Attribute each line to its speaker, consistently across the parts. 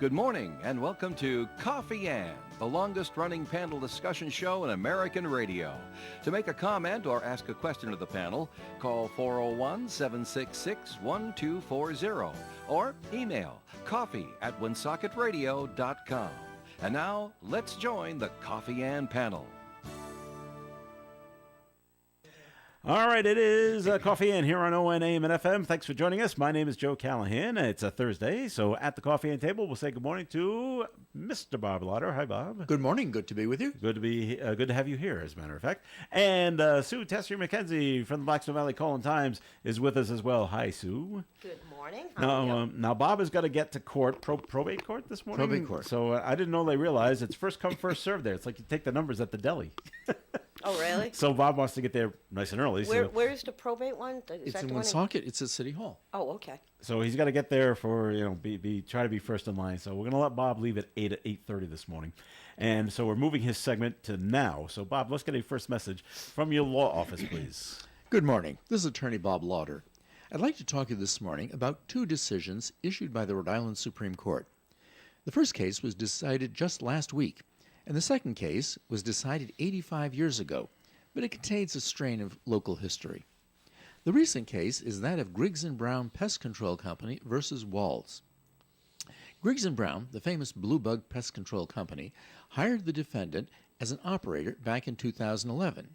Speaker 1: Good morning and welcome to Coffee Ann, the longest-running panel discussion show in American radio. To make a comment or ask a question of the panel, call 401-766-1240 or email coffee@woonsocket.radio.com. And now, let's join the Coffee Ann panel.
Speaker 2: All right, it is Coffee Ann here on ONAM and FM. Thanks for joining us. My name is Joe Callahan. It's a Thursday, so at the Coffee Ann table, we'll say good morning to Mr. Bob Lauder. Hi, Bob.
Speaker 3: Good morning. Good to be with you.
Speaker 2: Good to have you here, as a matter of fact. And Sue Tessry McKenzie from the Blacksville Valley Call-in-Times is with us as well. Hi, Sue.
Speaker 4: Good morning. How are you?
Speaker 2: Now, Bob has got to get to court, probate court this morning.
Speaker 3: Probate court.
Speaker 2: So I didn't know they realized it's first come, first served there. It's like you take the numbers at the deli.
Speaker 4: Oh, really?
Speaker 2: So Bob wants to get there nice and early.
Speaker 4: Where's the probate one?
Speaker 3: It's in Woonsocket. It's at City Hall.
Speaker 4: Oh, okay.
Speaker 2: So he's got to get there for, try to be first in line. So we're going to let Bob leave at 8:30 this morning. And so we're moving his segment to now. So Bob, let's get a first message from your law office, please.
Speaker 3: Good morning. This is Attorney Bob Lauder. I'd like to talk to you this morning about two decisions issued by the Rhode Island Supreme Court. The first case was decided just last week, and the second case was decided 85 years ago, but it contains a strain of local history. The recent case is that of Griggs & Brown Pest Control Company versus Walls. Griggs & Brown, the famous Blue Bug Pest Control Company, hired the defendant as an operator back in 2011.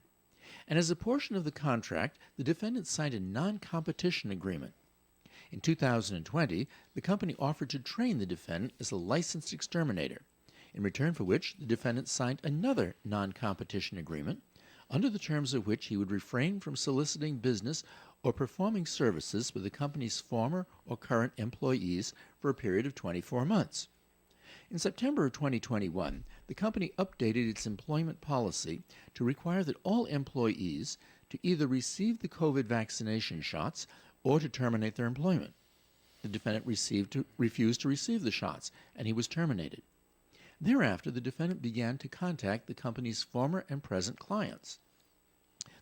Speaker 3: And as a portion of the contract, the defendant signed a non-competition agreement. In 2020, the company offered to train the defendant as a licensed exterminator, in return for which the defendant signed another non-competition agreement, under the terms of which he would refrain from soliciting business or performing services with the company's former or current employees for a period of 24 months. In September of 2021, the company updated its employment policy to require that all employees to either receive the COVID vaccination shots or to terminate their employment. The defendant refused to receive the shots, and he was terminated. Thereafter, the defendant began to contact the company's former and present clients.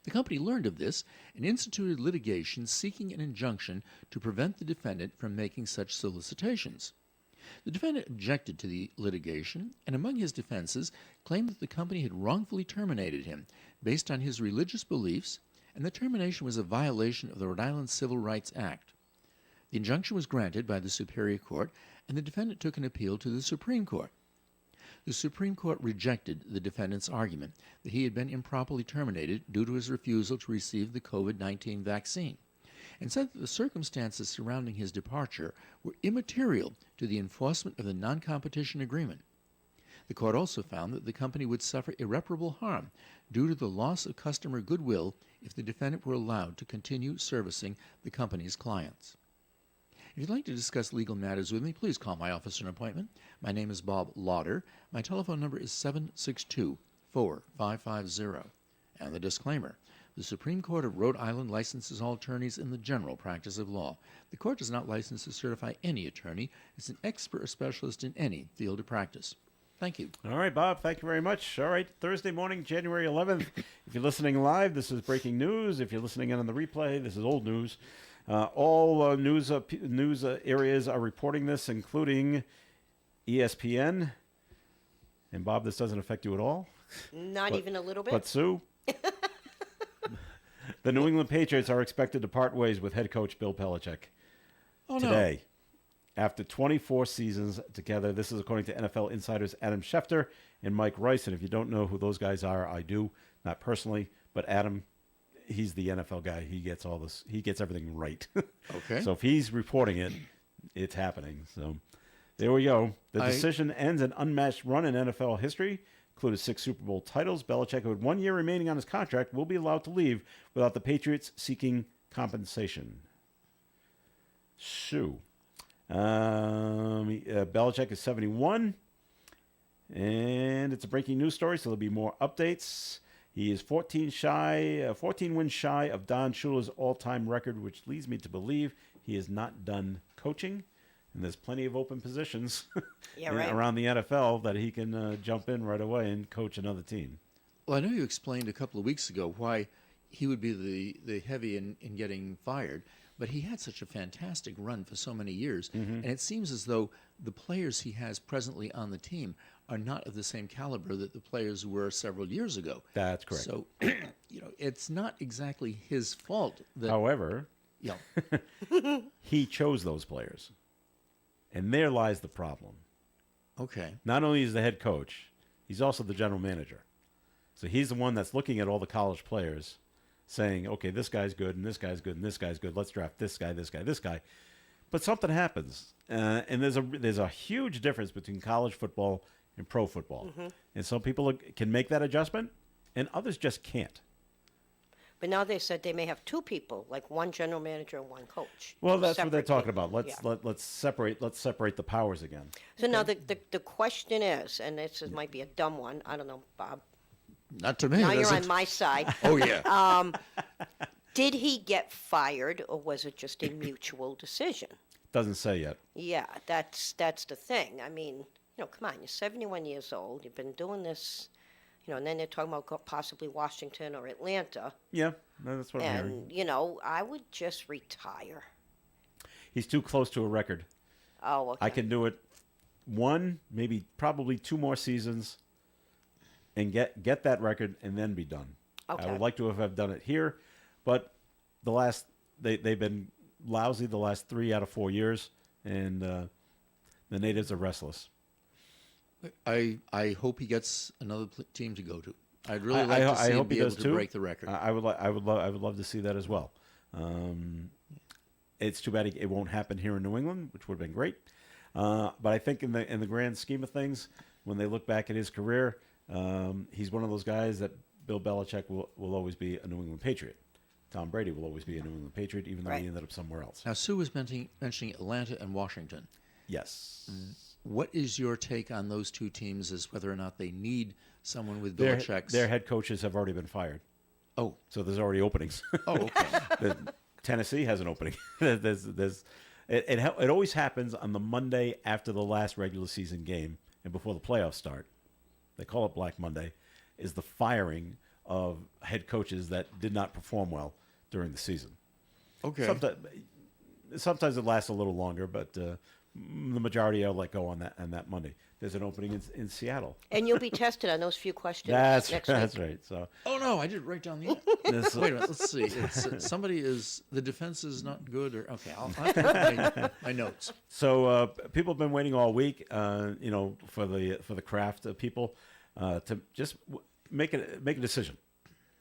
Speaker 3: The company learned of this and instituted litigation seeking an injunction to prevent the defendant from making such solicitations. The defendant objected to the litigation and, among his defenses, claimed that the company had wrongfully terminated him based on his religious beliefs, and the termination was a violation of the Rhode Island Civil Rights Act. The injunction was granted by the Superior Court, and the defendant took an appeal to the Supreme Court. The Supreme Court rejected the defendant's argument that he had been improperly terminated due to his refusal to receive the COVID-19 vaccine, and said that the circumstances surrounding his departure were immaterial to the enforcement of the non-competition agreement. The court also found that the company would suffer irreparable harm due to the loss of customer goodwill if the defendant were allowed to continue servicing the company's clients. If you'd like to discuss legal matters with me, please call my office for an appointment. My name is Bob Lauder. My telephone number is 762-4550. And the disclaimer: the Supreme Court of Rhode Island licenses all attorneys in the general practice of law. The court does not license to certify any attorney as an expert or specialist in any field of practice. Thank you.
Speaker 2: All right, Bob, thank you very much. All right, Thursday morning, January 11th. If you're listening live, this is breaking news. If you're listening in on the replay, this is old news. All news areas are reporting this, including ESPN. And, Bob, this doesn't affect you at all?
Speaker 4: Not even a little bit?
Speaker 2: But, Sue? The New England Patriots are expected to part ways with head coach Bill Belichick today. After 24 seasons together. This is according to NFL insiders Adam Schefter and Mike Rice. And if you don't know who those guys are, I do. Not personally, but Adam, he's the NFL guy. He gets all this. He gets everything right.
Speaker 3: Okay.
Speaker 2: So if he's reporting it, it's happening. So there we go. The decision ends an unmatched run in NFL history, included 6 Super Bowl titles. Belichick, who had 1 year remaining on his contract, will be allowed to leave without the Patriots seeking compensation. Sue. Belichick is 71, and it's a breaking news story, so there'll be more updates. He is 14 wins shy of Don Shula's all-time record, which leads me to believe he is not done coaching, and there's plenty of open positions around the NFL that he can jump in right away and coach another team.
Speaker 3: Well, I know you explained a couple of weeks ago why he would be the heavy in getting fired. But he had such a fantastic run for so many years, and it seems as though the players he has presently on the team are not of the same caliber that the players were several years ago.
Speaker 2: That's correct.
Speaker 3: So, it's not exactly his fault that.
Speaker 2: However,
Speaker 3: Yeah.
Speaker 2: he chose those players. And there lies the problem.
Speaker 3: Okay.
Speaker 2: Not only is the head coach, he's also the general manager. So he's the one that's looking at all the college players saying, okay, this guy's good, and this guy's good, and this guy's good. Let's draft this guy, this guy, this guy. But something happens. And there's a huge difference between college football and pro football. And some people can make that adjustment, and others just can't.
Speaker 4: But now they said they may have two people, like one general manager and one coach.
Speaker 2: Well, that's what
Speaker 4: Separate
Speaker 2: they're talking
Speaker 4: people.
Speaker 2: about.
Speaker 4: Yeah.
Speaker 2: Let's separate the powers again.
Speaker 4: So now the question is, and might be a dumb one. I don't know, Bob.
Speaker 3: Not to me.
Speaker 4: Now you're
Speaker 3: does
Speaker 4: on
Speaker 3: it?
Speaker 4: my side.
Speaker 3: Oh, yeah.
Speaker 4: Did he get fired, or was it just a mutual decision?
Speaker 2: Doesn't say yet.
Speaker 4: Yeah, that's the thing. I mean, come on, you're 71 years old. You've been doing this, and then they're talking about possibly Washington or Atlanta.
Speaker 2: Yeah, that's what I'm hearing.
Speaker 4: And, I would just retire.
Speaker 2: He's too close to a record.
Speaker 4: Oh, okay.
Speaker 2: I can do it one, maybe probably two more seasons and get that record and then be done.
Speaker 4: Okay.
Speaker 2: I would like to have done it here, but they've been lousy the last 3 out of 4 years, and the natives are restless.
Speaker 3: I hope he gets another team to go to. I'd really
Speaker 2: I
Speaker 3: like to see him
Speaker 2: hope
Speaker 3: be
Speaker 2: he
Speaker 3: able
Speaker 2: does
Speaker 3: to
Speaker 2: too.
Speaker 3: break the record.
Speaker 2: I would love to see that as well. It's too bad it won't happen here in New England, which would have been great. But I think in the grand scheme of things, when they look back at his career, he's one of those guys that Bill Belichick will always be a New England Patriot. Tom Brady will always be a New England Patriot, even though
Speaker 4: Right.
Speaker 2: he ended up somewhere else.
Speaker 3: Now, Sue was mentioning Atlanta and Washington.
Speaker 2: Yes.
Speaker 3: What is your take on those two teams as whether or not they need someone with
Speaker 2: Their
Speaker 3: Belichick's?
Speaker 2: head coaches have already been fired,
Speaker 3: Oh,
Speaker 2: so there's already openings.
Speaker 3: oh, okay.
Speaker 2: Tennessee has an opening. It always happens on the Monday after the last regular season game and before the playoffs start. They call it Black Monday. Is the firing of head coaches that did not perform well during the season.
Speaker 3: Okay.
Speaker 2: Sometimes it lasts a little longer, but the majority will let go on that Monday. There's an opening in Seattle.
Speaker 4: And you'll be tested on those few questions
Speaker 2: That's
Speaker 4: next
Speaker 2: that's
Speaker 4: week.
Speaker 2: right. So
Speaker 3: Oh no, I didn't write down the.
Speaker 2: this,
Speaker 3: Wait a minute. Let's see. It's somebody is the defense is not good or okay. I'll have to put my notes.
Speaker 2: So people have been waiting all week, for the craft of people to just make a decision.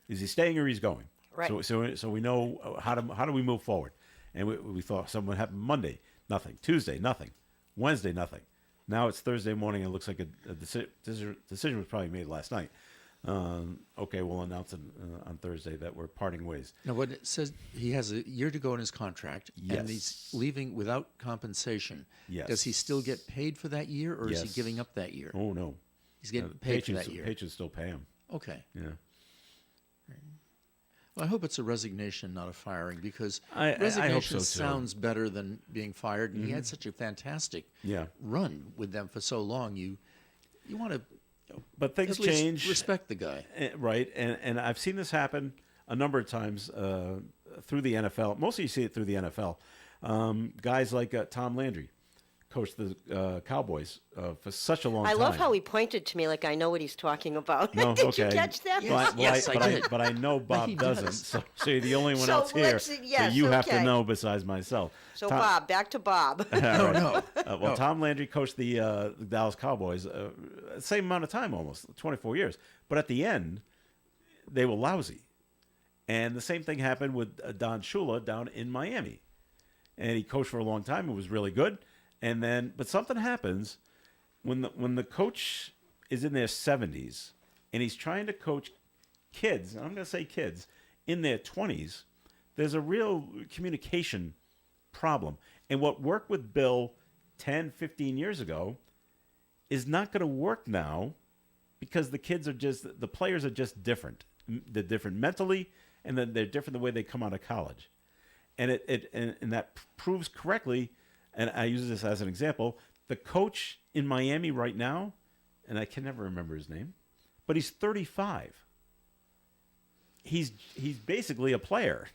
Speaker 2: Is he staying or he's going?
Speaker 4: Right.
Speaker 2: So we know how do we move forward? And we thought something would happen Monday, nothing. Tuesday, nothing. Wednesday, nothing. Now it's Thursday morning. It looks like a decision was probably made last night. Okay, we'll announce it on Thursday that we're parting ways.
Speaker 3: Now, what it says, he has a year to go in his contract, and
Speaker 2: Yes.
Speaker 3: he's leaving without compensation.
Speaker 2: Yes.
Speaker 3: Does he still get paid for that year, or is he
Speaker 2: Yes.
Speaker 3: giving up that year?
Speaker 2: Oh no,
Speaker 3: He's getting
Speaker 2: the
Speaker 3: paid for
Speaker 2: Patriots,
Speaker 3: that year.
Speaker 2: Patriots still pay him.
Speaker 3: Okay.
Speaker 2: Yeah.
Speaker 3: Well, I hope it's a resignation, not a firing, because
Speaker 2: I hope
Speaker 3: resignation
Speaker 2: so, too.
Speaker 3: sounds better than being fired. And he had such a fantastic
Speaker 2: Yeah.
Speaker 3: run with them for so long. You want to
Speaker 2: But things
Speaker 3: at least
Speaker 2: change.
Speaker 3: respect the guy.
Speaker 2: Right, and I've seen this happen a number of times through the NFL. Mostly you see it through the NFL. Guys like Tom Landry coached the Cowboys for such a long
Speaker 4: I
Speaker 2: time.
Speaker 4: love how he pointed to me like I know what he's talking about.
Speaker 2: No,
Speaker 4: Did
Speaker 2: okay.
Speaker 4: you catch that?
Speaker 3: Yes, I did.
Speaker 2: But I know Bob
Speaker 3: he
Speaker 2: doesn't.
Speaker 3: does.
Speaker 2: So you're the only one
Speaker 4: So
Speaker 2: else here
Speaker 4: let's- yes,
Speaker 2: that you have to
Speaker 4: okay.
Speaker 2: know besides myself.
Speaker 4: So
Speaker 2: Tom-
Speaker 4: Bob, back to Bob.
Speaker 3: No, no.
Speaker 2: Well, Tom Landry coached the Dallas Cowboys same amount of time, almost 24 years. But at the end, they were lousy, and the same thing happened with Don Shula down in Miami, and he coached for a long time. It was really good, and then but something happens when the coach is in their 70s and he's trying to coach kids. And I'm going to say kids in their 20s. There's a real communication problem. And what worked with Bill 10, 15 years ago is not going to work now because the players are just different. They're different mentally, and then they're different the way they come out of college. And and that proves correctly, and I use this as an example, the coach in Miami right now, and I can never remember his name, but he's 35. he's basically a player.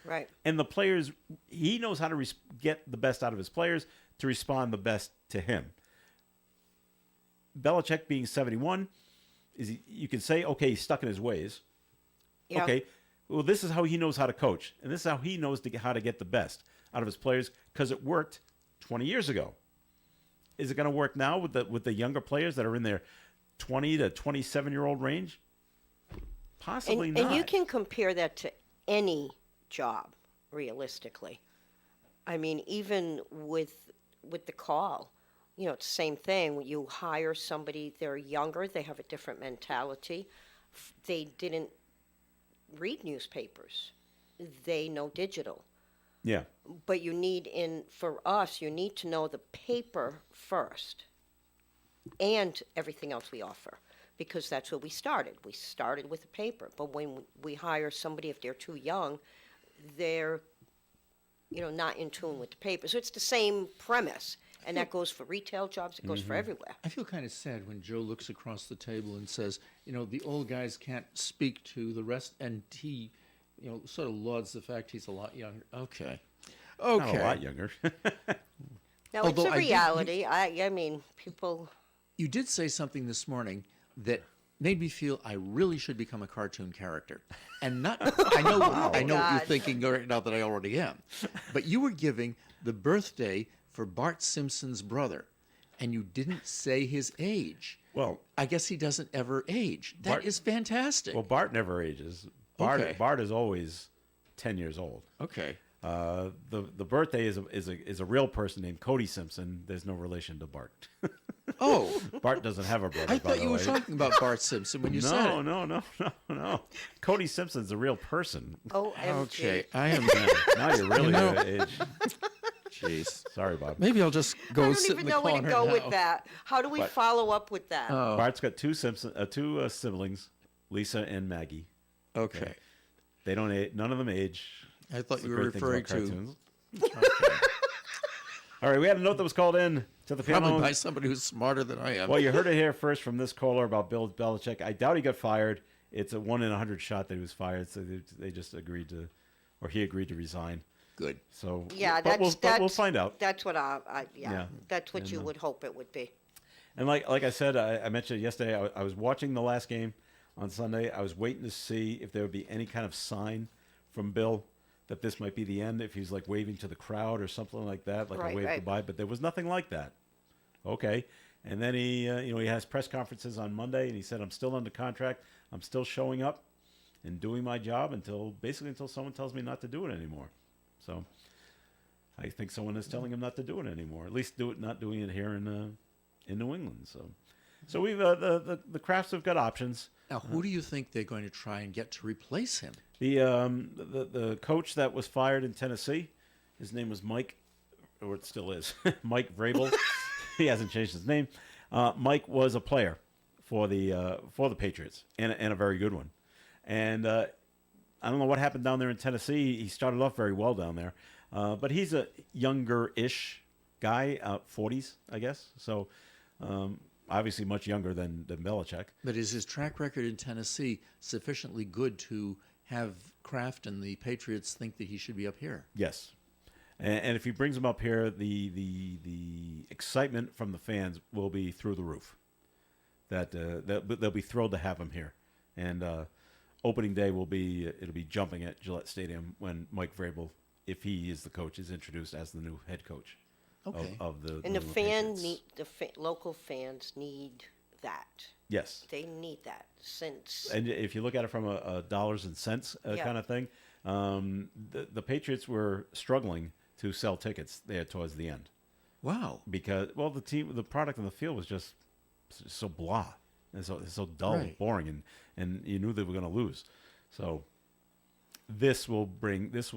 Speaker 4: Right.
Speaker 2: And the players, he knows how to get the best out of his players to respond the best to him. Belichick being 71, you can say, okay, he's stuck in his ways.
Speaker 4: Yeah.
Speaker 2: Okay, well, this is how he knows how to coach, and this is how he knows how to get the best out of his players because it worked 20 years ago. Is it going to work now with the younger players that are in their 20 to 27-year-old range? Possibly not.
Speaker 4: And you can compare that to any job, realistically. I mean, even with the call, it's the same thing. When you hire somebody, they're younger, they have a different mentality. They didn't read newspapers. They know digital.
Speaker 2: Yeah.
Speaker 4: But for us, you need to know the paper first and everything else we offer, because that's where we started. We started with the paper. But when we hire somebody, if they're too young, they're, not in tune with the paper. So it's the same premise. And that goes for retail jobs. It goes for everywhere.
Speaker 3: I feel kind of sad when Joe looks across the table and says, the old guys can't speak to the rest, and he, sort of lauds the fact he's a lot younger. Okay.
Speaker 2: Not a lot younger.
Speaker 4: Now,
Speaker 3: Although
Speaker 4: it's a reality. I mean, people...
Speaker 3: You did say something this morning that made me feel I really should become a cartoon character. And not, I know what you're
Speaker 4: God.
Speaker 3: thinking right now that I already am. But you were giving the birthday for Bart Simpson's brother, and you didn't say his age.
Speaker 2: Well,
Speaker 3: I guess he doesn't ever age. That
Speaker 2: Bart-
Speaker 3: is fantastic.
Speaker 2: well, Bart never ages.
Speaker 3: Okay.
Speaker 2: Bart is always 10 years old.
Speaker 3: Okay.
Speaker 2: The birthday is a real person named Cody Simpson. There's no relation to Bart.
Speaker 3: Oh,
Speaker 2: Bart doesn't have a brother.
Speaker 3: I
Speaker 2: by
Speaker 3: thought
Speaker 2: the
Speaker 3: you were
Speaker 2: way.
Speaker 3: talking about Bart Simpson when you said it.
Speaker 2: No. Cody Simpson's a real person.
Speaker 4: OMG.
Speaker 3: Okay, I am.
Speaker 2: Now you're really
Speaker 3: know-
Speaker 2: at age.
Speaker 3: Jeez.
Speaker 2: Sorry, Bob.
Speaker 3: Maybe I'll just
Speaker 4: I
Speaker 3: go
Speaker 4: don't
Speaker 3: sit in
Speaker 4: even
Speaker 3: the
Speaker 4: know where to
Speaker 3: corner
Speaker 4: go
Speaker 3: now.
Speaker 4: with that. How do we
Speaker 2: But-
Speaker 4: follow up with that?
Speaker 3: Oh,
Speaker 2: Bart's got two siblings, Lisa and Maggie.
Speaker 3: okay.
Speaker 2: They don't age. None of them age.
Speaker 3: I thought
Speaker 2: That's the
Speaker 3: you were
Speaker 2: great thing
Speaker 3: referring
Speaker 2: about
Speaker 3: to
Speaker 2: cartoons. All right, we had a note that was called in to the
Speaker 3: probably
Speaker 2: panel.
Speaker 3: by somebody who's smarter than I am.
Speaker 2: Well, you heard it here first from this caller about Bill Belichick. I doubt he got fired. It's a 1 in 100 shot that he was fired. So they just agreed to, or he agreed to resign.
Speaker 3: Good.
Speaker 2: So
Speaker 4: Yeah,
Speaker 2: but
Speaker 4: that's
Speaker 2: we'll find out.
Speaker 4: That's what
Speaker 2: Yeah.
Speaker 4: that's what
Speaker 2: And,
Speaker 4: you would hope it would be.
Speaker 2: And like I said, I mentioned yesterday, I was watching the last game on Sunday. I was waiting to see if there would be any kind of sign from Bill that this might be the end, if he's like waving to the crowd or something like that, like
Speaker 4: Right,
Speaker 2: a wave
Speaker 4: right.
Speaker 2: goodbye. But there was nothing like that. Okay. And then he has press conferences on Monday, and he said, I'm still under contract. I'm still showing up and doing my job until someone tells me not to do it anymore. So I think someone is telling him not to do it anymore. At least not doing it here in New England. So we've the Crafts have got options.
Speaker 3: Now, who do you think they're going to try and get to replace him?
Speaker 2: The coach that was fired in Tennessee, his name was Mike, or it still is, Mike Vrabel. He hasn't changed his name. Mike was a player for the Patriots and a very good one. And I don't know what happened down there in Tennessee. He started off very well down there, but he's a younger-ish guy, 40s, I guess. So obviously much younger than Belichick.
Speaker 3: But is his track record in Tennessee sufficiently good to have Kraft and the Patriots think that he should be up here?
Speaker 2: Yes. And if he brings them up here, the excitement from the fans will be through the roof. They'll be thrilled to have him here. And opening day it'll be jumping at Gillette Stadium when Mike Vrabel, if he is the coach, is introduced as the new head coach
Speaker 3: Okay.
Speaker 2: of the
Speaker 4: And the
Speaker 2: New
Speaker 4: fan
Speaker 2: Patriots.
Speaker 4: local fans need that.
Speaker 2: Yes.
Speaker 4: They need that since
Speaker 2: And if you look at it from a dollars and cents
Speaker 4: Yeah.
Speaker 2: kind of thing, the Patriots were struggling to sell tickets there towards the end
Speaker 3: Wow.
Speaker 2: because the product on the field was just so blah and so dull and
Speaker 3: Right.
Speaker 2: boring, and you knew they were going to lose. So this will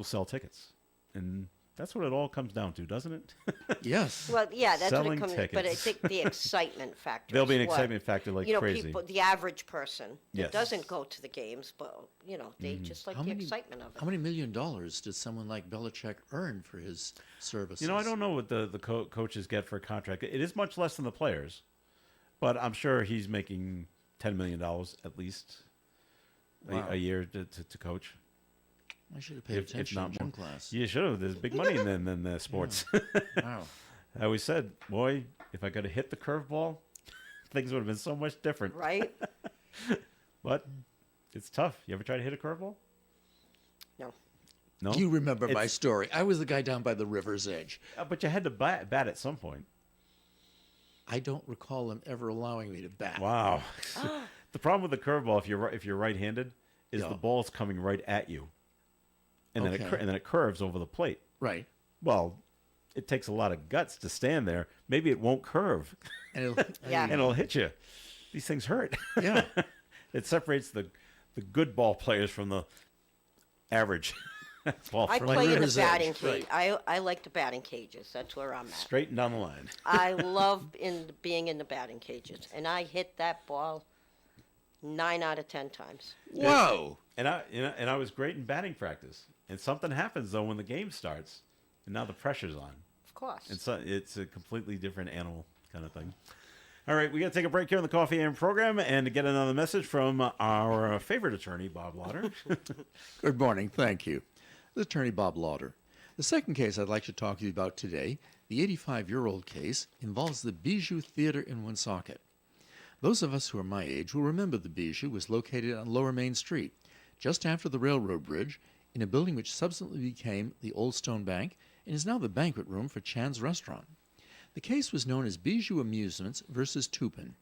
Speaker 2: sell tickets, and that's what it all comes down to, doesn't it?
Speaker 3: Yes.
Speaker 4: well, yeah, that's what
Speaker 2: Selling
Speaker 4: it comes. But I
Speaker 2: tickets.
Speaker 4: think the excitement factor.
Speaker 2: There'll be
Speaker 4: is
Speaker 2: an
Speaker 4: what-
Speaker 2: excitement factor like crazy.
Speaker 4: People, the average person that
Speaker 2: Yes.
Speaker 4: doesn't go to the games, but they just like
Speaker 3: How
Speaker 4: the
Speaker 3: many-
Speaker 4: excitement of it.
Speaker 3: How many $1 million did someone like Belichick earn for his services?
Speaker 2: I don't know what the coaches get for a contract. It is much less than the players, but I'm sure he's making $10 million at least.
Speaker 3: Wow.
Speaker 2: a year to coach.
Speaker 3: I should have paid attention
Speaker 2: not
Speaker 3: in gym
Speaker 2: more.
Speaker 3: class.
Speaker 2: You should have. There's big money in the sports.
Speaker 3: Wow.
Speaker 2: I always said, boy, if I could have hit the curveball, things would have been so much different.
Speaker 4: Right?
Speaker 2: But it's tough. You ever try to hit a curveball?
Speaker 4: No.
Speaker 2: No.
Speaker 3: You remember my
Speaker 2: It's-
Speaker 3: story. I was the guy down by the river's edge.
Speaker 2: But you had to bat at some point.
Speaker 3: I don't recall him ever allowing me to bat.
Speaker 2: Wow. The problem with the curveball, if you're right-handed, is
Speaker 3: Yeah.
Speaker 2: the ball's coming right at you, and then
Speaker 3: Okay.
Speaker 2: and then it curves over the plate.
Speaker 3: Right.
Speaker 2: Well, it takes a lot of guts to stand there. Maybe it won't curve,
Speaker 3: And it'll,
Speaker 4: Yeah.
Speaker 2: and it'll hit you. These things hurt.
Speaker 3: yeah.
Speaker 2: It separates the good ball players from the average ball
Speaker 4: I
Speaker 2: player.
Speaker 4: play in the
Speaker 3: river's edge,
Speaker 4: batting cage.
Speaker 3: right.
Speaker 4: I like the batting cages. That's where I'm at.
Speaker 2: Straight and down the line.
Speaker 4: I love being in the batting cages, and I hit that ball 9 out of 10 times.
Speaker 3: Whoa.
Speaker 2: And I was great in batting practice. And something happens though when the game starts, and now the pressure's on.
Speaker 4: Of course.
Speaker 2: And so it's a completely different animal kind of thing. All right, we got to take a break here on the Coffee and program and to get another message from our favorite attorney, Bob Lauder.
Speaker 3: Good morning. Thank you. The attorney Bob Lauder. The second case I'd like to talk to you about today, the 85-year-old case, involves the Bijou Theater in Woonsocket. Those of us who are my age will remember the Bijou was located on Lower Main Street, just after the railroad bridge, in a building which subsequently became the Old Stone Bank and is now the banquet room for Chan's Restaurant. The case was known as Bijou Amusements versus Tupin.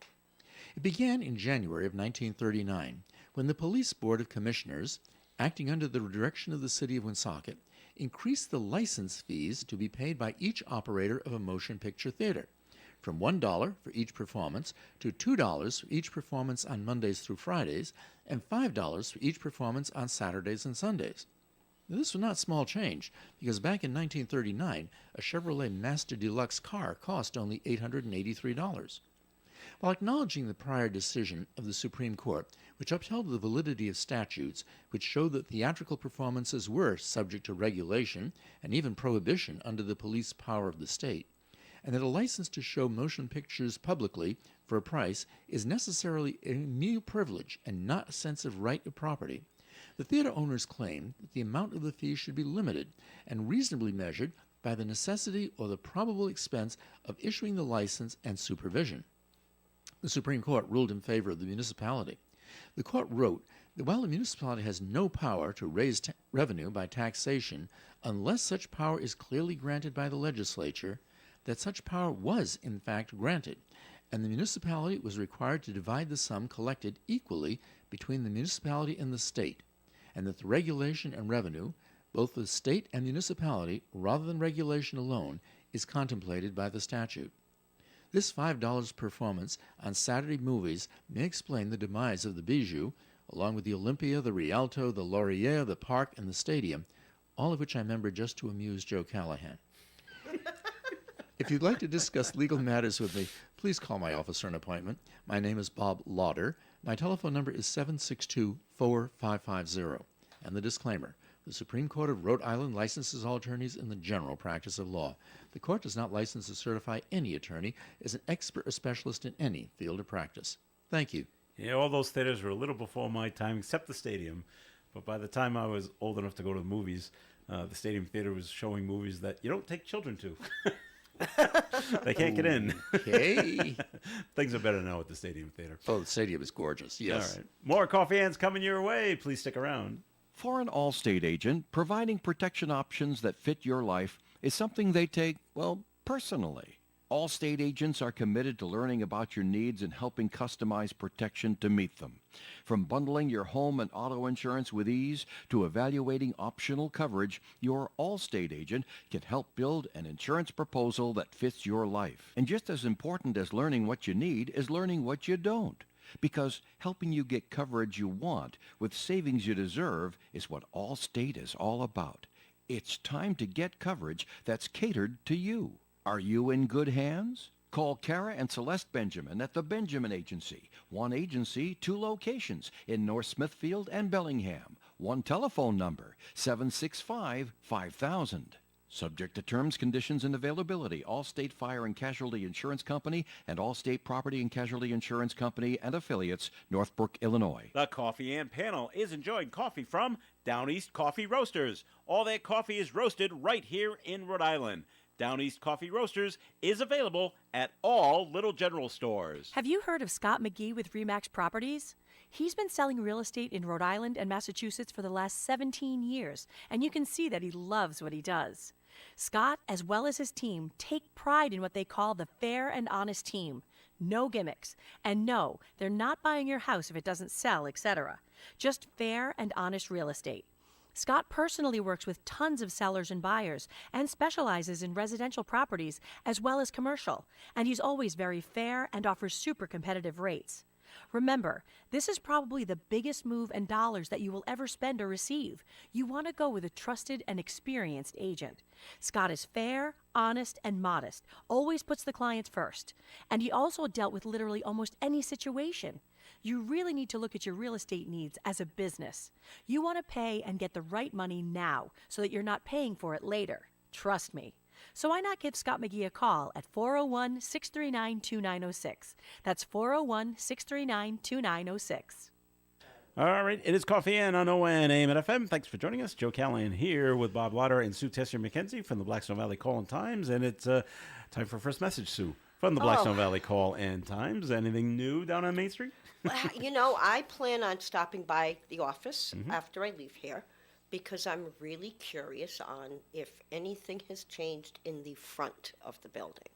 Speaker 3: It began in January of 1939, when the Police Board of Commissioners, acting under the direction of the city of Woonsocket, increased the license fees to be paid by each operator of a motion picture theater, from $1 for each performance to $2 for each performance on Mondays through Fridays, and $5 for each performance on Saturdays and Sundays. Now, this was not small change, because back in 1939, a Chevrolet Master Deluxe car cost only $883. While acknowledging the prior decision of the Supreme Court, which upheld the validity of statutes which showed that theatrical performances were subject to regulation and even prohibition under the police power of the state, and that a license to show motion pictures publicly for a price is necessarily a mere privilege and not a sense of right of property, the theater owners claim that the amount of the fee should be limited and reasonably measured by the necessity or the probable expense of issuing the license and supervision. The Supreme Court ruled in favor of the municipality. The court wrote that while the municipality has no power to raise revenue by taxation unless such power is clearly granted by the legislature, that such power was in fact granted, and the municipality was required to divide the sum collected equally between the municipality and the state, and that the regulation and revenue, both the state and municipality, rather than regulation alone, is contemplated by the statute. This $5 performance on Saturday movies may explain the demise of the Bijou, along with the Olympia, the Rialto, the Laurier, the Park, and the Stadium, all of which I remember just to amuse Joe Callahan. If you'd like to discuss legal matters with me, please call my office for an appointment. My name is Bob Lauder. My telephone number is 762-4550. And the disclaimer: the Supreme Court of Rhode Island licenses all attorneys in the general practice of law. The court does not license or certify any attorney as an expert or specialist in any field of practice. Thank you.
Speaker 2: Yeah, all those theaters were a little before my time, except the Stadium. But by the time I was old enough to go to the movies, the Stadium Theater was showing movies that you don't take children to. They can't get in.
Speaker 3: Okay.
Speaker 2: Things are better now at the Stadium Theater.
Speaker 3: Oh, the stadium is gorgeous. Yes.
Speaker 2: All right. More coffee hands coming your way. Please stick around.
Speaker 1: For an Allstate agent, providing protection options that fit your life is something they take, well, personally. Allstate agents are committed to learning about your needs and helping customize protection to meet them. From bundling your home and auto insurance with ease to evaluating optional coverage, your Allstate agent can help build an insurance proposal that fits your life. And just as important as learning what you need is learning what you don't. Because helping you get coverage you want with savings you deserve is what Allstate is all about. It's time to get coverage that's catered to you. Are you in good hands? Call Kara and Celeste Benjamin at the Benjamin Agency. One agency, two locations in North Smithfield and Bellingham. One telephone number, 765-5000. Subject to terms, conditions, and availability. Allstate Fire and Casualty Insurance Company and Allstate Property and Casualty Insurance Company and affiliates, Northbrook, Illinois.
Speaker 2: The Coffee and Panel is enjoying coffee from Down East Coffee Roasters. All their coffee is roasted right here in Rhode Island. Down East Coffee Roasters is available at all Little General stores.
Speaker 5: Have you heard of Scott McGee with Remax Properties? He's been selling real estate in Rhode Island and Massachusetts for the last 17 years, and you can see that he loves what he does. Scott, as well as his team, take pride in what they call the fair and honest team. No gimmicks. And no, they're not buying your house if it doesn't sell, etc. Just fair and honest real estate. Scott personally works with tons of sellers and buyers and specializes in residential properties as well as commercial, and he's always very fair and offers super competitive rates. Remember, this is probably the biggest move in dollars that you will ever spend or receive. You want to go with a trusted and experienced agent. Scott is fair, honest, and modest, always puts the clients first. And he also dealt with literally almost any situation. You really need to look at your real estate needs as a business. You want to pay and get the right money now so that you're not paying for it later. Trust me. So why not give Scott McGee a call at 401-639-2906. That's 401-639-2906.
Speaker 2: All right, it is Coffee and on ON AM and FM. Thanks for joining us. Joe Callahan here with Bob Lauder and Sue Tessier-McKenzie from the Blackstone Valley Call and Times. And it's time for first message, Sue, from the Blackstone Valley Call and Times. Anything new down on Main Street?
Speaker 4: You know, I plan on stopping by the office after I leave here because I'm really curious on if anything has changed in the front of the building.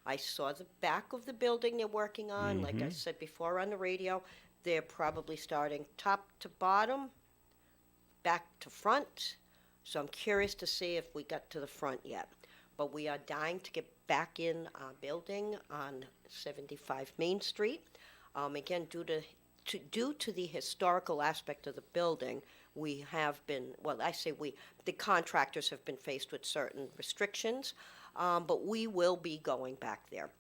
Speaker 4: I saw the back of the building they're working on. Like I said before on the radio, they're probably starting top to bottom, back to front. So I'm curious to see if we got to the front yet. But we are dying to get back in our building on 75 Main Street. Again, due to the historical aspect of the building, we have been, well, I say we, the contractors have been faced with certain restrictions, but we will be going back there.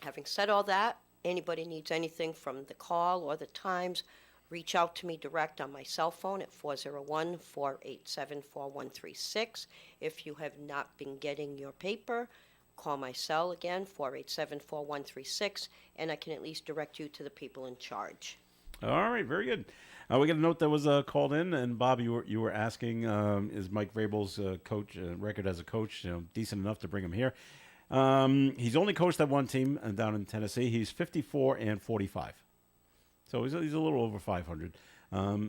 Speaker 4: Having said all that, anybody needs anything from the Call or the Times, reach out to me direct on my cell phone at 401-487-4136. If you have not been getting your paper, call my cell again, 487-4136, and I can at least direct you to the people in charge.
Speaker 2: All right, very good. We got a note that was called in, and Bob, you were asking, is Mike Vrabel's coach record as a coach decent enough to bring him here? He's only coached that one team down in Tennessee. He's 54-45, so he's a little over 500.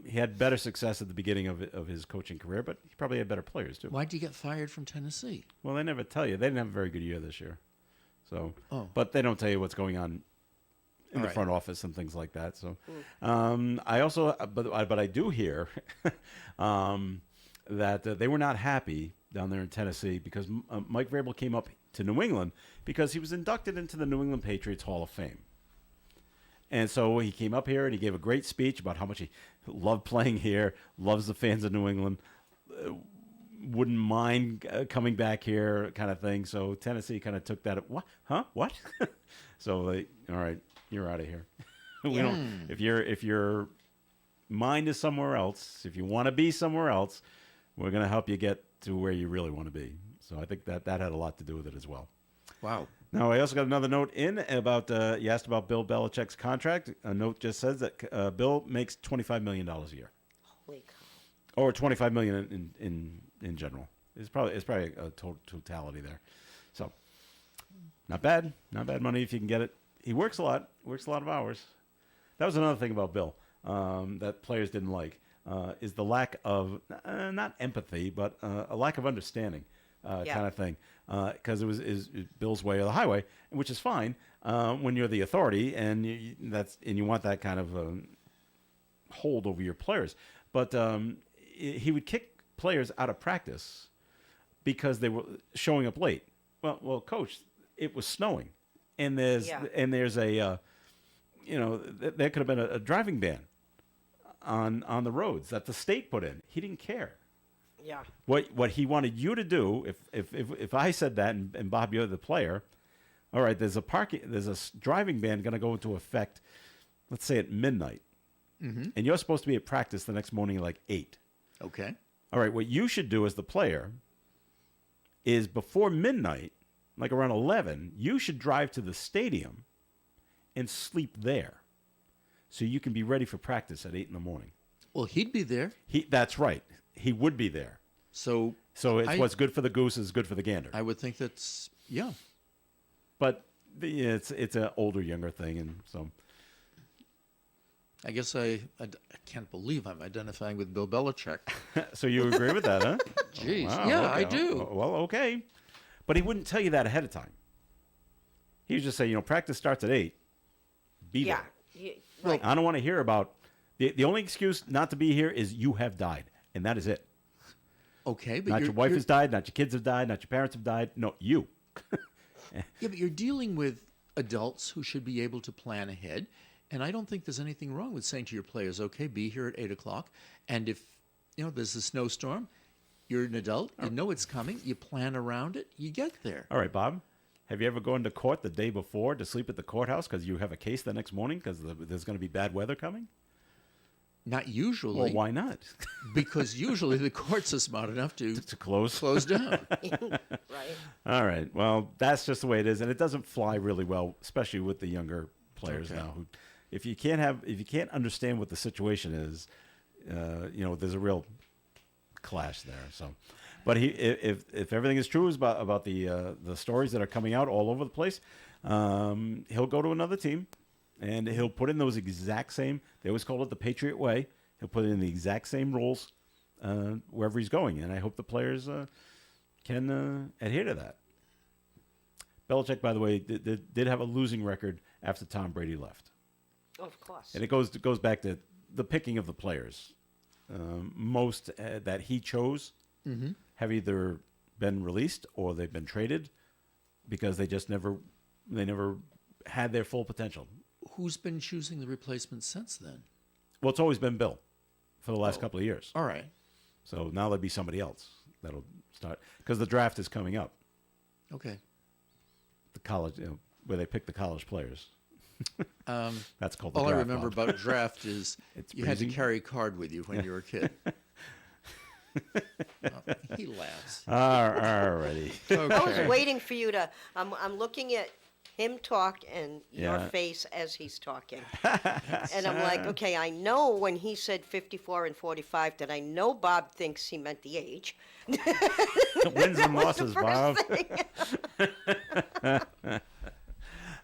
Speaker 2: He had better success at the beginning of his coaching career, but he probably had better players too.
Speaker 3: Why'd you get fired from Tennessee?
Speaker 2: Well, they never tell you. They didn't have a very good year this year, so but they don't tell you what's going on in the front office and things like that. So, I also, but I do hear that they were not happy down there in Tennessee because Mike Vrabel came up to New England because he was inducted into the New England Patriots Hall of Fame. And so he came up here and he gave a great speech about how much he loved playing here, loves the fans of New England, wouldn't mind coming back here, kind of thing. So Tennessee kind of took that. What? Huh? What? So all right, you're out of here. We don't. If your mind is somewhere else, if you want to be somewhere else, we're going to help you get to where you really want to be. So I think that had a lot to do with it as well.
Speaker 3: Wow.
Speaker 2: Now, I also got another note in about, you asked about Bill Belichick's contract. A note just says that Bill makes $25 million a year.
Speaker 4: Holy cow.
Speaker 2: Or $25 million in general. It's probably a totality there. So, not bad money if you can get it. He works a lot of hours. That was another thing about Bill that players didn't like, is the lack of, not empathy, but a lack of understanding kind of thing. Because it was Bill's way or the highway, which is fine when you're the authority and you want that kind of hold over your players. But he would kick players out of practice because they were showing up late. Well, coach, it was snowing, and there's a there could have been a driving ban on the roads that the state put in. He didn't care.
Speaker 4: Yeah.
Speaker 2: What he wanted you to do, if I said that, and Bob, you're the player, all right, there's a driving ban going to go into effect, let's say at midnight, and you're supposed to be at practice the next morning at like 8.
Speaker 3: Okay.
Speaker 2: All right, what you should do as the player is before midnight, like around 11, you should drive to the stadium and sleep there so you can be ready for practice at 8 in the morning.
Speaker 3: Well, he'd be there.
Speaker 2: That's right. He would be there.
Speaker 3: So
Speaker 2: It's what's good for the goose is good for the gander.
Speaker 3: I would think that's, yeah.
Speaker 2: But it's an older, younger thing, and so
Speaker 3: I guess I can't believe I'm identifying with Bill Belichick.
Speaker 2: so you agree with that, huh?
Speaker 3: Jeez.
Speaker 2: Wow,
Speaker 3: Yeah,
Speaker 2: okay.
Speaker 3: I do.
Speaker 2: Well, okay, but he wouldn't tell you that ahead of time. He would just say, practice starts at 8. Be
Speaker 4: Yeah.
Speaker 2: there.
Speaker 4: Right.
Speaker 2: I don't want to hear about the only excuse not to be here is you have died, and that is it.
Speaker 3: Okay, but
Speaker 2: Not
Speaker 3: you're,
Speaker 2: your wife
Speaker 3: you're-
Speaker 2: has died, not your kids have died, not your parents have died. No, you.
Speaker 3: Yeah, but you're dealing with adults who should be able to plan ahead. And I don't think there's anything wrong with saying to your players, okay, be here at 8 o'clock. And if, there's a snowstorm, you're an adult, you know it's coming, you plan around it, you get there.
Speaker 2: All right, Bob. Have you ever gone to court the day before to sleep at the courthouse because you have a case the next morning because there's going to be bad weather coming?
Speaker 3: Not usually.
Speaker 2: Well, why not?
Speaker 3: Because usually the courts are smart enough to
Speaker 2: To close.
Speaker 3: close down.
Speaker 4: Right.
Speaker 2: All right. Well, that's just the way it is, and it doesn't fly really well, especially with the younger players
Speaker 3: Okay.
Speaker 2: now. Who, if you can't understand what the situation is, there's a real clash there. So, but if everything is true about the stories that are coming out all over the place, he'll go to another team, and he'll put in those exact same. They always call it the Patriot way. He'll put in the exact same rules wherever he's going, and I hope the players can adhere to that. Belichick, by the way, did have a losing record after Tom Brady left.
Speaker 4: Oh, of course.
Speaker 2: And it goes back to the picking of the players. Most that he chose have either been released or they've been traded because they never had their full potential.
Speaker 3: Who's been choosing the replacements since then?
Speaker 2: Well, it's always been Bill for the last couple of years.
Speaker 3: All right.
Speaker 2: So now there'll be somebody else that'll start because the draft is coming up.
Speaker 3: Okay.
Speaker 2: The college, where they pick the college players. That's called the
Speaker 3: All
Speaker 2: draft.
Speaker 3: I remember
Speaker 2: Bob.
Speaker 3: about draft is
Speaker 2: It's
Speaker 3: you had to
Speaker 2: breezy.
Speaker 3: carry a card with you when you were a kid. He laughs.
Speaker 2: All righty.
Speaker 4: I was waiting for you to. I'm looking at him talk and your
Speaker 2: Yeah.
Speaker 4: face as he's talking, and I'm like, okay, I know when he said 54 and 45 that I know Bob thinks he meant the age.
Speaker 2: Wins and losses,
Speaker 4: First
Speaker 2: Bob.
Speaker 4: thing.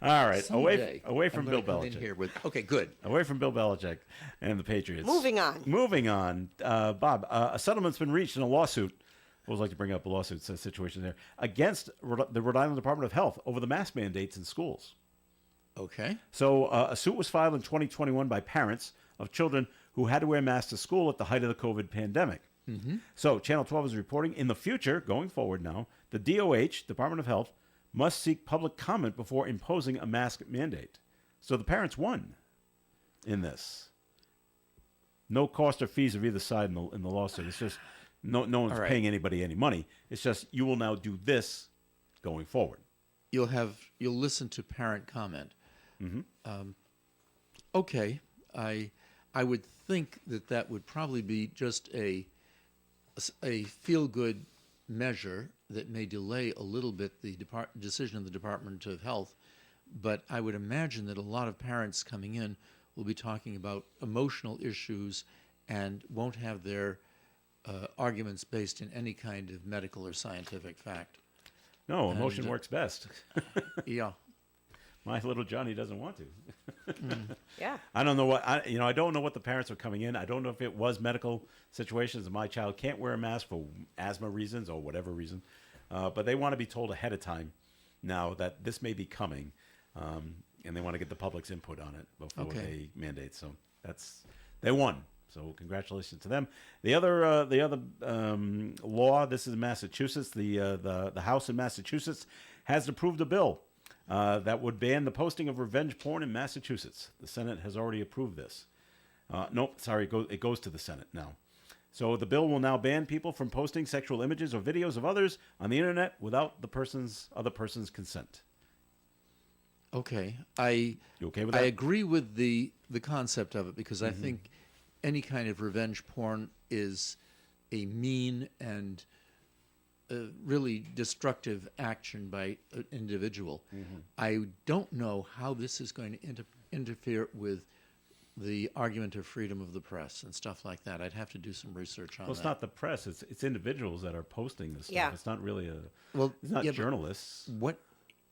Speaker 2: All right,
Speaker 3: Someday,
Speaker 2: away from
Speaker 3: I'm
Speaker 2: Bill
Speaker 3: gonna come in
Speaker 2: Belichick.
Speaker 3: here with, okay, good.
Speaker 2: Away from Bill Belichick and the Patriots.
Speaker 4: Moving on.
Speaker 2: Moving on. Bob, a settlement's been reached in a lawsuit. I always like to bring up a lawsuit situation there against the Rhode Island Department of Health over the mask mandates in schools.
Speaker 3: Okay.
Speaker 2: So a suit was filed in 2021 by parents of children who had to wear masks to school at the height of the COVID pandemic. So Channel 12 is reporting in the future, going forward now, the DOH, Department of Health, must seek public comment before imposing a mask mandate. So the parents won in this. No cost or fees of either side in the lawsuit. It's just no one's
Speaker 3: All right.
Speaker 2: paying anybody any money. It's just you will now do this going forward.
Speaker 3: You'll listen to parent comment. Okay. I would think that would probably be just a feel-good measure that may delay a little bit the decision of the Department of Health, but I would imagine that a lot of parents coming in will be talking about emotional issues and won't have their arguments based in any kind of medical or scientific fact.
Speaker 2: No, emotion works best.
Speaker 3: Yeah.
Speaker 2: My little Johnny doesn't want to.
Speaker 4: Yeah.
Speaker 2: I don't know what I don't know what the parents are coming in. I don't know if it was medical situations and my child can't wear a mask for asthma reasons or whatever reason, but they want to be told ahead of time now that this may be coming, and they want to get the public's input on it before
Speaker 3: Okay.
Speaker 2: they mandate. So they won. So congratulations to them. The other law. This is Massachusetts. The House in Massachusetts has approved a bill that would ban the posting of revenge porn in Massachusetts. The Senate has already approved this. Nope, sorry, it goes to the Senate now. So the bill will now ban people from posting sexual images or videos of others on the internet without other person's consent.
Speaker 3: Okay.
Speaker 2: You okay with
Speaker 3: I
Speaker 2: that?
Speaker 3: agree with the concept of it because I think any kind of revenge porn is a mean and really destructive action by an individual. I don't know how this is going to interfere with the argument of freedom of the press and stuff like that. I'd have to do some research on
Speaker 2: Well, it's
Speaker 3: that.
Speaker 2: not the press; it's individuals that are posting this stuff.
Speaker 4: Yeah.
Speaker 2: It's not really
Speaker 3: Well,
Speaker 2: it's not
Speaker 3: yeah, but
Speaker 2: journalists.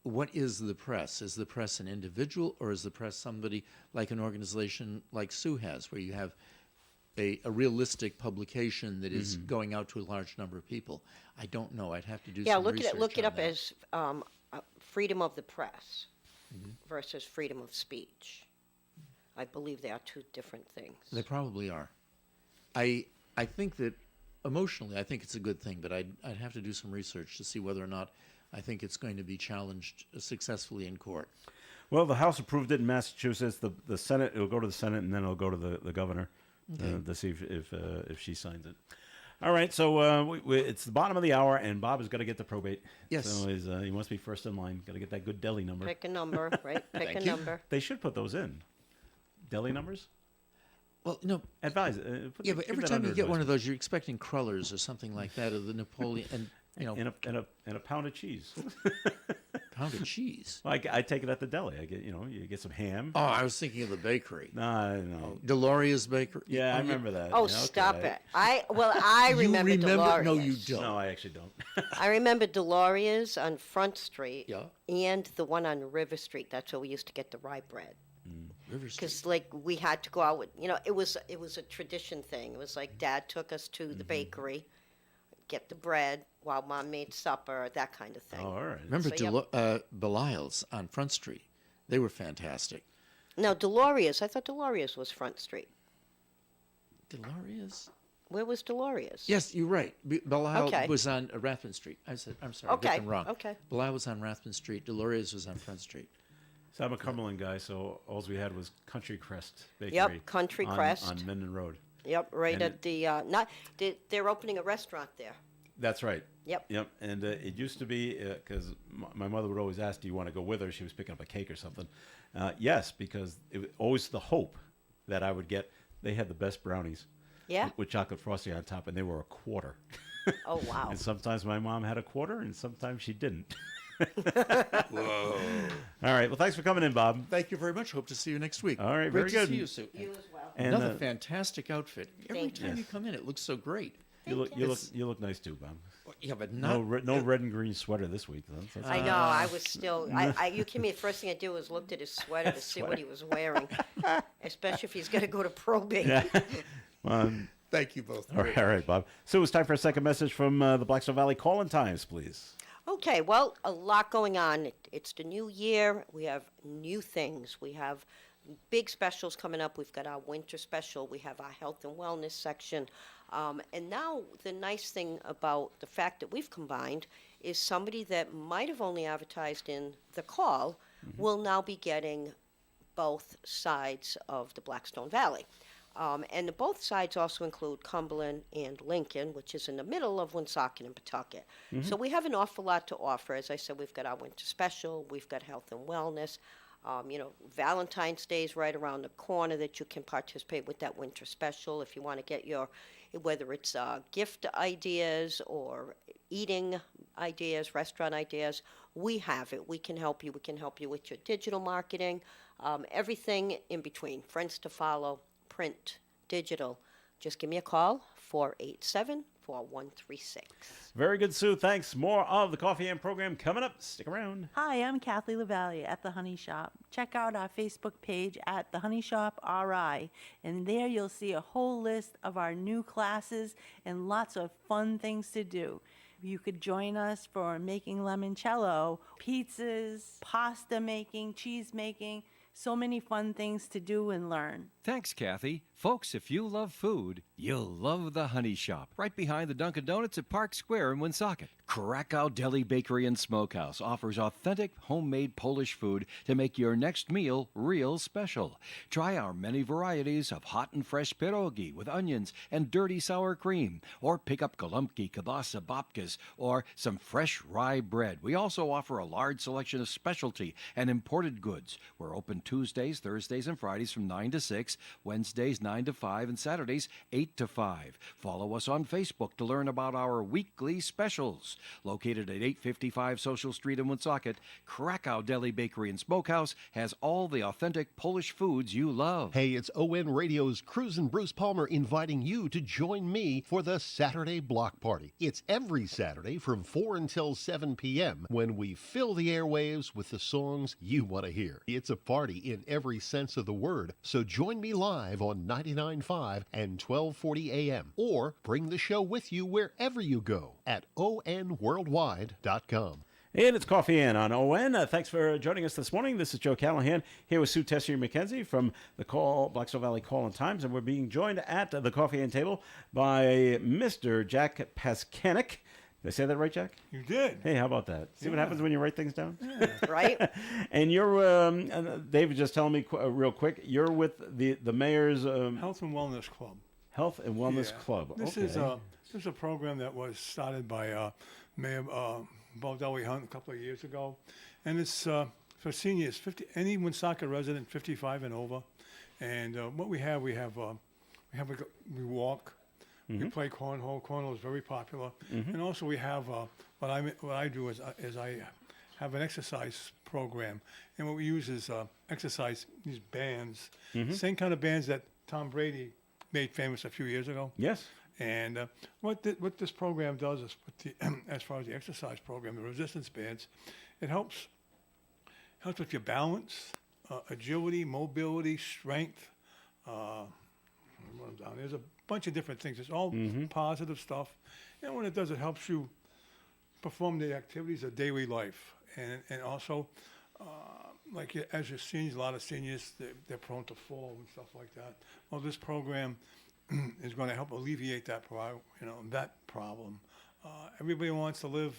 Speaker 3: What is the press? Is the press an individual, or is the press somebody like an organization like Sue has, where you have a realistic publication that is going out to a large number of people? I don't know. I'd have to do
Speaker 4: Yeah,
Speaker 3: some
Speaker 4: look
Speaker 3: research
Speaker 4: at it. Look it
Speaker 3: on
Speaker 4: up
Speaker 3: that.
Speaker 4: as freedom of the press versus freedom of speech. I believe they are two different things.
Speaker 3: They probably are. I think that emotionally, I think it's a good thing, but I'd have to do some research to see whether or not I think it's going to be challenged successfully in court.
Speaker 2: Well, the House approved it in Massachusetts. The Senate, it'll go to the Senate, and then it'll go to the governor to see if she signs it. All right, so it's the bottom of the hour, and Bob has got to get to probate.
Speaker 3: Yes.
Speaker 2: So he must be first in line. Got to get that good deli number.
Speaker 4: Pick a number, right? Pick
Speaker 3: Thank
Speaker 4: a
Speaker 3: you.
Speaker 4: number.
Speaker 2: They should put those in. Deli numbers?
Speaker 3: Well, no.
Speaker 2: Advise.
Speaker 3: Yeah, but every time you get one of those, you're expecting crullers or something like that, or the Napoleon, and
Speaker 2: and a pound of cheese.
Speaker 3: pound of cheese.
Speaker 2: Well, I take it at the deli. I get you get some ham.
Speaker 3: Oh, I was thinking of the bakery.
Speaker 2: No.
Speaker 3: Deloria's Bakery.
Speaker 2: Yeah, I remember that.
Speaker 4: Oh,
Speaker 2: Yeah, okay.
Speaker 4: stop it! I
Speaker 3: You
Speaker 4: remember Deloria's.
Speaker 3: No, you don't.
Speaker 2: No, I actually don't.
Speaker 4: I remember Deloria's on Front Street.
Speaker 3: Yeah.
Speaker 4: And the one on River Street. That's where we used to get the rye bread.
Speaker 3: River Street.
Speaker 4: Because like we had to go out with, it was a tradition thing. It was like Dad took us to the bakery, get the bread while Mom made supper, that kind of thing.
Speaker 2: Oh, all right.
Speaker 3: Remember
Speaker 4: So, yep.
Speaker 3: Belial's on Front Street? They were fantastic.
Speaker 4: No, Deloria's. I thought Deloria's was Front Street.
Speaker 3: Deloria's?
Speaker 4: Where was Deloria's?
Speaker 3: Yes, you're right. Belial
Speaker 4: Okay.
Speaker 3: was on Rathbun Street. I'm sorry,
Speaker 4: Okay,
Speaker 3: I got them wrong.
Speaker 4: okay.
Speaker 3: Belial was on Rathbun Street. Deloria's was on Front Street.
Speaker 2: So I'm a Cumberland guy, so all we had was Country Crest Bakery.
Speaker 4: Yep, Country
Speaker 2: on,
Speaker 4: Crest.
Speaker 2: on Minden Road.
Speaker 4: Yep, right
Speaker 2: And
Speaker 4: at they're opening a restaurant there.
Speaker 2: That's right.
Speaker 4: Yep.
Speaker 2: Yep. And it used to be because my mother would always ask, "Do you want to go with her?" She was picking up a cake or something. Yes, because it was always the hope that I would get. They had the best brownies.
Speaker 4: Yeah?
Speaker 2: With chocolate frosting on top, and they were a quarter.
Speaker 4: Oh, wow.
Speaker 2: And sometimes my mom had a quarter, and sometimes she didn't. Whoa! All right. Well, thanks for coming in, Bob.
Speaker 3: Thank you very much. Hope to see you next week.
Speaker 2: All right,
Speaker 3: Great
Speaker 2: very
Speaker 3: to
Speaker 2: good.
Speaker 3: see you, Sue.
Speaker 4: You as well.
Speaker 2: And,
Speaker 3: Another fantastic outfit. Every
Speaker 4: Thank
Speaker 3: time
Speaker 2: you.
Speaker 3: you come in, it looks so great.
Speaker 2: You look nice too, Bob.
Speaker 3: Yeah, but
Speaker 2: No,
Speaker 3: not
Speaker 2: no red and green sweater this week. Though. That's-
Speaker 4: I know. I was still. You came in. First thing I did was looked at his sweater to see what he was wearing, especially if he's going to go to probate.
Speaker 3: Thank you both.
Speaker 2: all right, Bob. So it's time for a second message from the Blackstone Valley Call-in Times, please.
Speaker 4: Okay. Well, a lot going on. It's the new year. We have new things. We have big specials coming up. We've got our winter special. We have our health and wellness section. And now the nice thing about the fact that we've combined is somebody that might have only advertised in the call will now be getting both sides of the Blackstone Valley. And both sides also include Cumberland and Lincoln, which is in the middle of Woonsocket and Pawtucket. So we have an awful lot to offer. As I said, we've got our winter special, we've got health and wellness. Valentine's Day is right around the corner that you can participate with that winter special if you want to get whether it's gift ideas or eating ideas, restaurant ideas. We have it. We can help you. We can help you with your digital marketing, everything in between. Friends to follow, print, digital. Just give me a call, 487-4136.
Speaker 2: Very good, Sue. Thanks. More of the Coffee and program coming up. Stick around.
Speaker 6: Hi, I'm Kathy LaValle at The Honey Shop. Check out our Facebook page at The Honey Shop RI, and there you'll see a whole list of our new classes and lots of fun things to do. You could join us for making limoncello, pizzas, pasta making, cheese making, so many fun things to do and learn.
Speaker 1: Thanks, Kathy. Folks, if you love food, you'll love the Honey Shop, right behind the Dunkin' Donuts at Park Square in Woonsocket. Krakow Deli Bakery and Smokehouse offers authentic, homemade Polish food to make your next meal real special. Try our many varieties of hot and fresh pierogi with onions and dirty sour cream, or pick up Golubki, kielbasa, babkas, or some fresh rye bread. We also offer a large selection of specialty and imported goods. We're open Tuesdays, Thursdays, and Fridays from 9 to 6, Wednesdays 9 to 5, and Saturdays 8 to 5. Follow us on Facebook to learn about our weekly specials. Located at 855 Social Street in Woonsocket, Krakow Deli Bakery and Smokehouse has all the authentic Polish foods you love.
Speaker 7: Hey, it's ON Radio's Cruisin' Bruce Palmer inviting you to join me for the Saturday Block Party. It's every Saturday from 4 until 7 p.m. when we fill the airwaves with the songs you want to hear. It's a party in every sense of the word, so join me live on 99.5 and 1240 a.m. or bring the show with you wherever you go at onworldwide.com.
Speaker 2: And it's Coffee In on ON. Thanks for joining us this morning. This is Joe Callahan here with Sue Tessier-McKenzie from the Black Stone Valley Call and Times, and we're being joined at the Coffee In table by Mr. Jack Paskanik. Did I say that right, Jack?
Speaker 8: You did.
Speaker 2: Hey, how about that? See what happens when you write things down?
Speaker 4: Right?
Speaker 2: And you're, Dave was just telling me real quick, you're with the mayor's
Speaker 8: Health and Wellness Club.
Speaker 2: Health and Wellness
Speaker 8: Yeah.
Speaker 2: Club.
Speaker 8: This
Speaker 2: Okay.
Speaker 8: is a program that was started by Mayor Baldelli Hunt a couple of years ago, and it's for seniors, any Woonsocket resident 55 and over. And what we walk. We play cornhole. Cornhole is very popular, and also we have what I do is I have an exercise program, and what we use is exercise these bands, same kind of bands that Tom Brady made famous a few years ago.
Speaker 2: Yes.
Speaker 8: And what this program does is, as far as the exercise program, the resistance bands, it helps with your balance, agility, mobility, strength. There's a bunch of different things. It's all positive stuff, and what it does, it helps you perform the activities of daily life, and also as your seniors, a lot of seniors they're prone to fall and stuff like that. Well, this program is going to help alleviate that problem. Everybody wants to live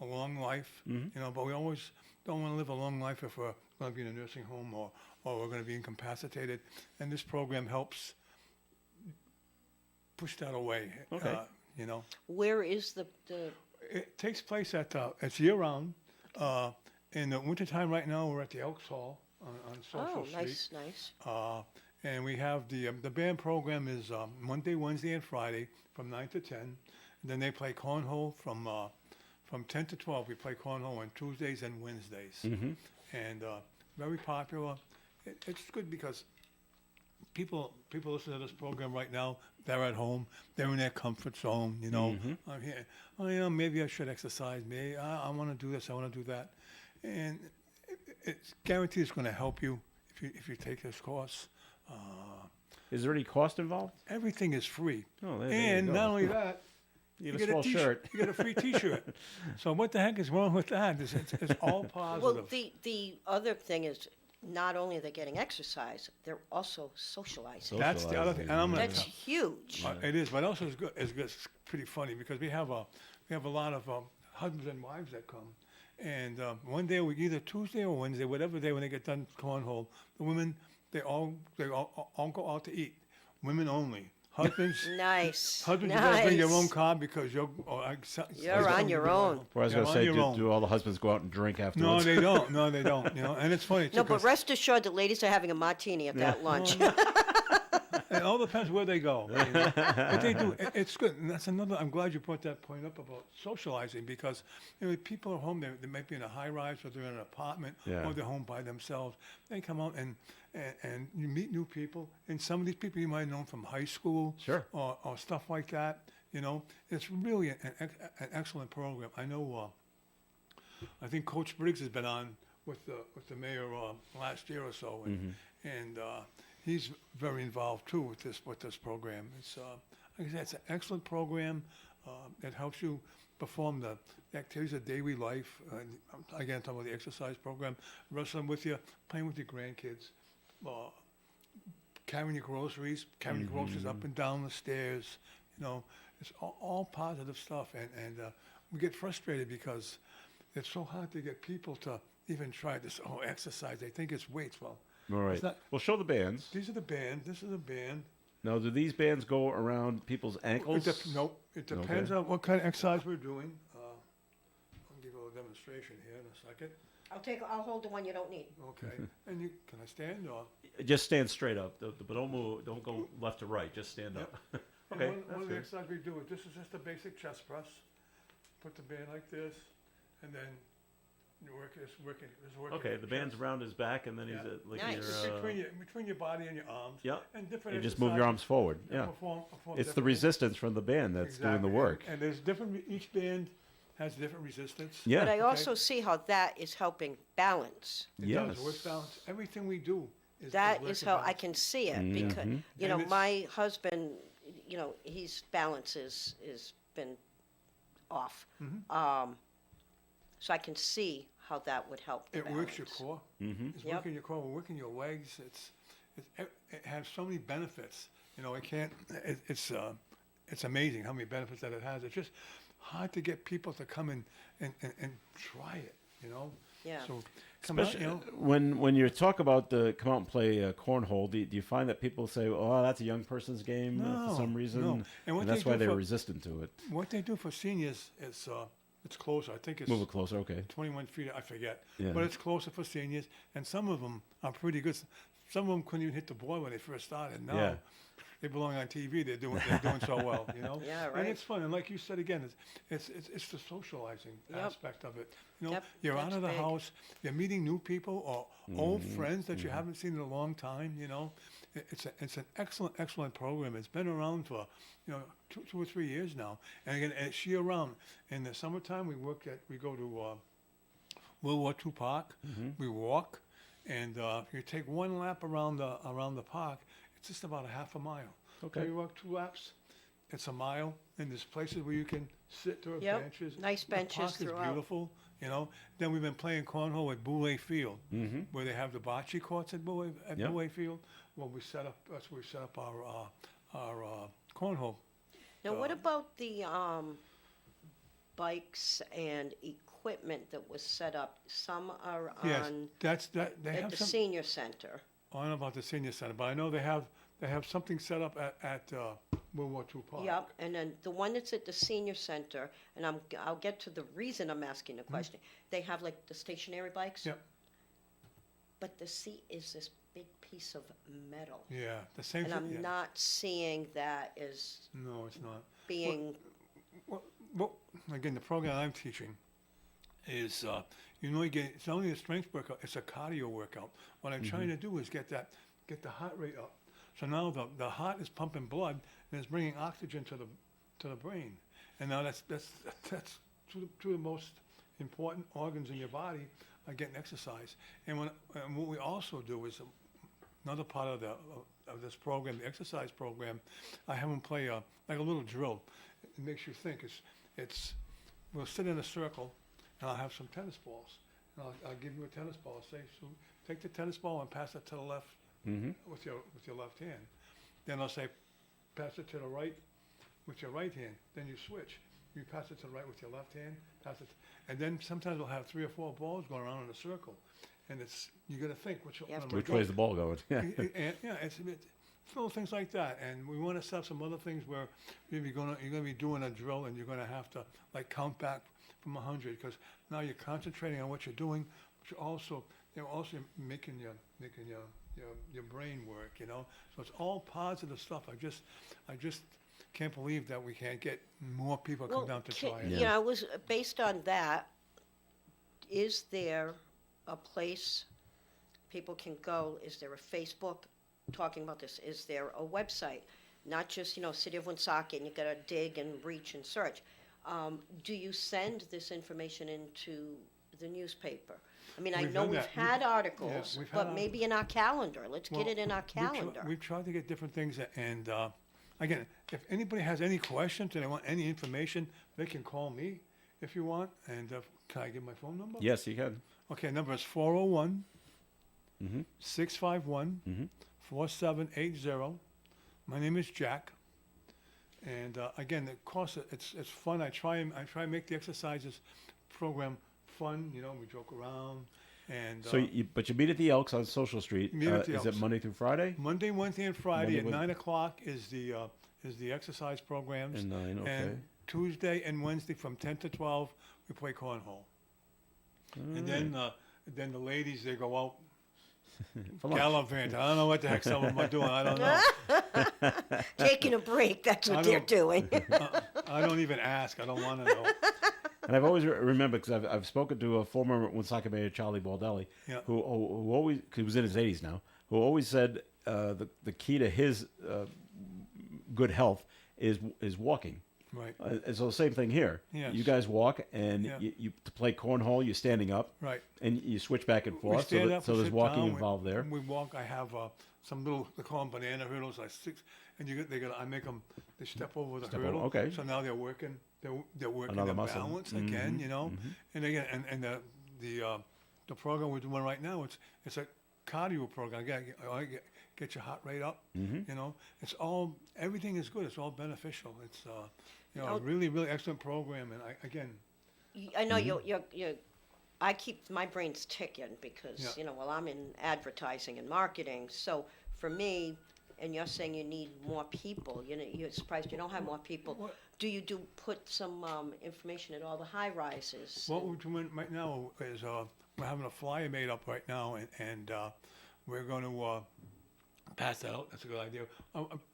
Speaker 8: a long life, but we always don't want to live a long life if we're going to be in a nursing home or we're going to be incapacitated. And this program helps push that away.
Speaker 2: Okay.
Speaker 4: Where is the
Speaker 8: It takes place it's year round. In the wintertime right now, we're at the Elks Hall on Social Street.
Speaker 4: nice.
Speaker 8: And we have the band program is Monday, Wednesday, and Friday from 9 to 10. And then they play cornhole from 10 to 12. We play cornhole on Tuesdays and Wednesdays. And very popular. It's good because people listen to this program right now. They're at home. They're in their comfort zone. I'm here. Oh, maybe I should exercise. Maybe I want to do this. I want to do that. And it's guaranteed it's going to help you if you take this course.
Speaker 2: Is there any cost involved?
Speaker 8: Everything is free.
Speaker 2: Oh, there you
Speaker 8: and
Speaker 2: go.
Speaker 8: not only that,
Speaker 2: You get a small shirt.
Speaker 8: You get a free T-shirt. So what the heck is wrong with that? It's all positive.
Speaker 4: Well, the other thing is not only are they getting exercise, they're also socializing.
Speaker 8: That's the other thing. And I'm gonna
Speaker 4: That's huge.
Speaker 8: it is, but also it's pretty funny because we have a lot of husbands and wives that come, and one day, either Tuesday or Wednesday, whatever day when they get done cornhole, the women they all go out to eat, women only. Husbands,
Speaker 4: Nice.
Speaker 8: husbands, you gotta bring your own
Speaker 4: Nice.
Speaker 8: car because you're
Speaker 4: on your own.
Speaker 2: Well, I was
Speaker 8: You're
Speaker 2: going to
Speaker 8: on
Speaker 2: say,
Speaker 8: your own.
Speaker 2: do all the husbands go out and drink
Speaker 8: No,
Speaker 2: afterwards?
Speaker 8: they don't. No, they don't. And it's funny.
Speaker 4: No,
Speaker 8: too,
Speaker 4: but
Speaker 8: 'cause
Speaker 4: rest assured, the ladies are having a martini at that lunch.
Speaker 8: it all depends where they go. But they do. It's good. And that's another. I'm glad you brought that point up about socializing because people are home. They might be in a high rise or they're in an apartment
Speaker 2: Yeah.
Speaker 8: or they're home by themselves. They come out and you meet new people. And some of these people you might have known from high school
Speaker 2: Sure.
Speaker 8: or stuff like that. It's really an excellent program. I know. I think Coach Briggs has been on with the mayor last year or so, and he's very involved too with this program. It's like I said, it's an excellent program. It helps you perform the activities of daily life. Again, talking about the exercise program, wrestling with you, playing with your grandkids, carrying your groceries, up and down the stairs. It's all positive stuff, and we get frustrated because it's so hard to get people to even try this exercise. They think it's weights. Well,
Speaker 2: All right.
Speaker 8: it's not.
Speaker 2: Well, show the bands.
Speaker 8: These are the band. This is a band.
Speaker 2: Now, do these bands go around people's ankles?
Speaker 8: It depends
Speaker 2: Okay.
Speaker 8: on what kind of exercise we're doing. I'll give you a little demonstration here in a second.
Speaker 4: I'll hold the one you don't need.
Speaker 8: Okay. And can I stand or?
Speaker 2: Just stand straight up, but don't move. Don't go left to right. Just stand
Speaker 8: Yep.
Speaker 2: up.
Speaker 8: And
Speaker 2: Okay,
Speaker 8: one
Speaker 2: that's
Speaker 8: of the
Speaker 2: good.
Speaker 8: exercises we do is, this is just a basic chest press. Put the band like this, and then you work, it's working.
Speaker 2: Okay, the band's around his back, and then he's
Speaker 8: Yeah.
Speaker 2: like
Speaker 4: Nice.
Speaker 8: between your body and your arms.
Speaker 2: Yep.
Speaker 8: And different
Speaker 2: You just move your arms
Speaker 8: exercises
Speaker 2: forward.
Speaker 8: and
Speaker 2: Yeah.
Speaker 8: perform
Speaker 2: It's the
Speaker 8: different-
Speaker 2: resistance from the band that's doing the
Speaker 8: Exactly.
Speaker 2: work.
Speaker 8: And there's different, each band has different resistance.
Speaker 2: Yeah.
Speaker 4: But I
Speaker 8: Okay.
Speaker 4: also see how that is helping balance.
Speaker 8: It
Speaker 2: Yes.
Speaker 8: does, work balance. Everything we do is
Speaker 4: That
Speaker 8: work
Speaker 4: is
Speaker 8: and
Speaker 4: how I
Speaker 8: balance.
Speaker 4: can see it because,
Speaker 2: Mm-hmm.
Speaker 4: you know,
Speaker 8: And it's-
Speaker 4: my husband, you know, his balance is been off.
Speaker 8: Mm-hmm.
Speaker 4: So I can see how that would help the
Speaker 8: It works your
Speaker 4: balance.
Speaker 8: core.
Speaker 2: Mm-hmm.
Speaker 8: It's
Speaker 4: Yep.
Speaker 8: working your core, working your legs. It has so many benefits. You know, it's amazing how many benefits that it has. It's just hard to get people to come and try it, you know?
Speaker 4: Yeah.
Speaker 8: So come out,
Speaker 2: Especially
Speaker 8: you know?
Speaker 2: when you talk about the come out and play cornhole, do you find that people say, "Oh, that's a young person's game" for some
Speaker 8: No,
Speaker 2: reason,
Speaker 8: no. And what
Speaker 2: that's
Speaker 8: they
Speaker 2: why
Speaker 8: do
Speaker 2: they're
Speaker 8: for-
Speaker 2: resistant to it?
Speaker 8: What they do for seniors is, it's closer. I think it's
Speaker 2: Move it closer, okay.
Speaker 8: 21 feet, I forget.
Speaker 2: Yeah.
Speaker 8: But it's closer for seniors, and some of them are pretty good. Some of them couldn't even hit the board when they first started. Now
Speaker 2: Yeah.
Speaker 8: they belong on TV. They're doing so well, you know.
Speaker 4: Yeah,
Speaker 8: And
Speaker 4: right.
Speaker 8: it's fun, and like you said again, it's the socializing
Speaker 4: Yep.
Speaker 8: aspect of it. You know,
Speaker 4: Yep,
Speaker 8: you're out
Speaker 4: that's
Speaker 8: of the
Speaker 4: big.
Speaker 8: house, you're meeting new people or old
Speaker 2: Mm-hmm.
Speaker 8: friends that you haven't seen in a long time. You know, it's an excellent program. It's been around for 2 or 3 years now, and again, it's year round. In the summertime, we go to World War II Park.
Speaker 2: Mm-hmm.
Speaker 8: We walk, and you take one lap around the park. It's just about a half a mile.
Speaker 2: Okay.
Speaker 8: So you walk 2 laps. It's a mile, and there's places where you can sit. There are
Speaker 4: Yep,
Speaker 8: benches.
Speaker 4: nice benches
Speaker 8: The park
Speaker 4: throughout.
Speaker 8: is beautiful. You know. Then we've been playing cornhole at Boulay Field,
Speaker 2: Mm-hmm.
Speaker 8: where they have the bocce courts at Boulay
Speaker 2: Yep.
Speaker 8: Field. Well, that's where we set up our cornhole.
Speaker 4: Now, what about the bikes and equipment that was set up? Some are
Speaker 8: Yes,
Speaker 4: on
Speaker 8: they
Speaker 4: at
Speaker 8: have
Speaker 4: the
Speaker 8: some.
Speaker 4: senior center.
Speaker 8: I don't know about the senior center, but I know they have something set up at World War II Park.
Speaker 4: Yep, and then the one that's at the senior center, and I'll get to the reason I'm asking the question. They have like the stationary bikes.
Speaker 8: Yep.
Speaker 4: But the seat is this big piece of metal.
Speaker 8: Yeah, the same
Speaker 4: And
Speaker 8: thing.
Speaker 4: I'm
Speaker 8: yeah.
Speaker 4: not seeing that as
Speaker 8: No, it's not.
Speaker 4: being,
Speaker 8: Well, again, the program I'm teaching is, it's not only a strength workout, it's a cardio workout. What I'm trying to do is get the heart rate up. So now the heart is pumping blood and it's bringing oxygen to the brain. And now that's two of the most important organs in your body are getting exercise. And what we also do is another part of this program, the exercise program, I have them play like a little drill. It makes you think. We'll sit in a circle, and I'll have some tennis balls, and I'll give you a tennis ball. Say, so take the tennis ball and pass it to the left with your left hand. Then I'll say, pass it to the right with your right hand. Then you switch. You pass it to the right with your left hand. Pass it, and then sometimes we'll have 3 or 4 balls going around in a circle, and you got to think which one am I
Speaker 2: Which
Speaker 8: going?
Speaker 2: way's the ball going?
Speaker 8: And, yeah, it's little things like that, and we want to set up some other things where you're gonna be doing a drill, and you're gonna have to like count back from 100 because now you're concentrating on what you're doing, but you're also making your brain work, you know. So it's all positive stuff. I just can't believe that we can't get more people come down to try it.
Speaker 4: you know, it was based on that. Is there a place people can go? Is there a Facebook talking about this? Is there a website? Not just, City of Woonsocket, and you gotta dig and reach and search. Do you send this information into the newspaper? I mean, I
Speaker 8: We've
Speaker 4: know
Speaker 8: done
Speaker 4: we've
Speaker 8: that.
Speaker 4: had articles,
Speaker 8: we've had
Speaker 4: but maybe in our calendar. Let's get
Speaker 8: Well,
Speaker 4: it in our calendar.
Speaker 8: We've tried to get different things, and again, if anybody has any questions and they want any information, they can call me if you want. And can I give my phone number?
Speaker 2: Yes, you can.
Speaker 8: Okay, number is 401 651 4780. My name is Jack. And again, the course, it's fun. I try and make the exercises program fun. You know, we joke around. And
Speaker 2: So, but you meet at the Elks on Social Street.
Speaker 8: Meet at the
Speaker 2: Is it
Speaker 8: Elks.
Speaker 2: Monday through Friday?
Speaker 8: Monday, Wednesday, and Friday
Speaker 2: Monday,
Speaker 8: at
Speaker 2: Wed-
Speaker 8: 9 o'clock is the exercise programs.
Speaker 2: And 9, okay.
Speaker 8: And Tuesday and Wednesday from 10 to 12, we play cornhole. And then Then the ladies, they go out
Speaker 2: For lunch.
Speaker 8: gallivant. I don't know what the heck some of them are doing. I don't know.
Speaker 4: Taking a break, that's
Speaker 8: I
Speaker 4: what they're
Speaker 8: don't-
Speaker 4: doing.
Speaker 8: I don't even ask. I don't want to know.
Speaker 2: And I've always remembered, because I've spoken to a former Woonsocket mayor, Charlie Baldelli,
Speaker 8: Yeah.
Speaker 2: who always, cause he was in his 80s now, who always said the key to his good health is walking.
Speaker 8: Right.
Speaker 2: And so same thing here.
Speaker 8: Yes.
Speaker 2: You guys walk, and
Speaker 8: Yeah.
Speaker 2: you to play cornhole, you're standing up,
Speaker 8: Right.
Speaker 2: and you switch back and
Speaker 8: We
Speaker 2: forth.
Speaker 8: stand up,
Speaker 2: So
Speaker 8: we
Speaker 2: there's
Speaker 8: sit
Speaker 2: walking
Speaker 8: down,
Speaker 2: involved there.
Speaker 8: We walk. I have some little, they call them banana hurdles, like 6, and I make them, they step over the
Speaker 2: Step over,
Speaker 8: hurdle.
Speaker 2: okay.
Speaker 8: So now they're working, they're working
Speaker 2: Another
Speaker 8: their
Speaker 2: muscle.
Speaker 8: balance again, you know? And again, and the program we're doing right now, it's a cardio program. Get your heart rate up, you know? Everything is good. It's all beneficial. It's, a really, really excellent program. And
Speaker 4: I know you're I keep my brain's ticking because
Speaker 8: Yeah.
Speaker 4: well, I'm in advertising and marketing. So for me, and you're saying you need more people. You're surprised you don't have more people.
Speaker 8: What-
Speaker 4: Do you put some information at all the high rises?
Speaker 8: what we're doing right now is we're having a flyer made up right now, and we're going to pass that out. That's a good idea.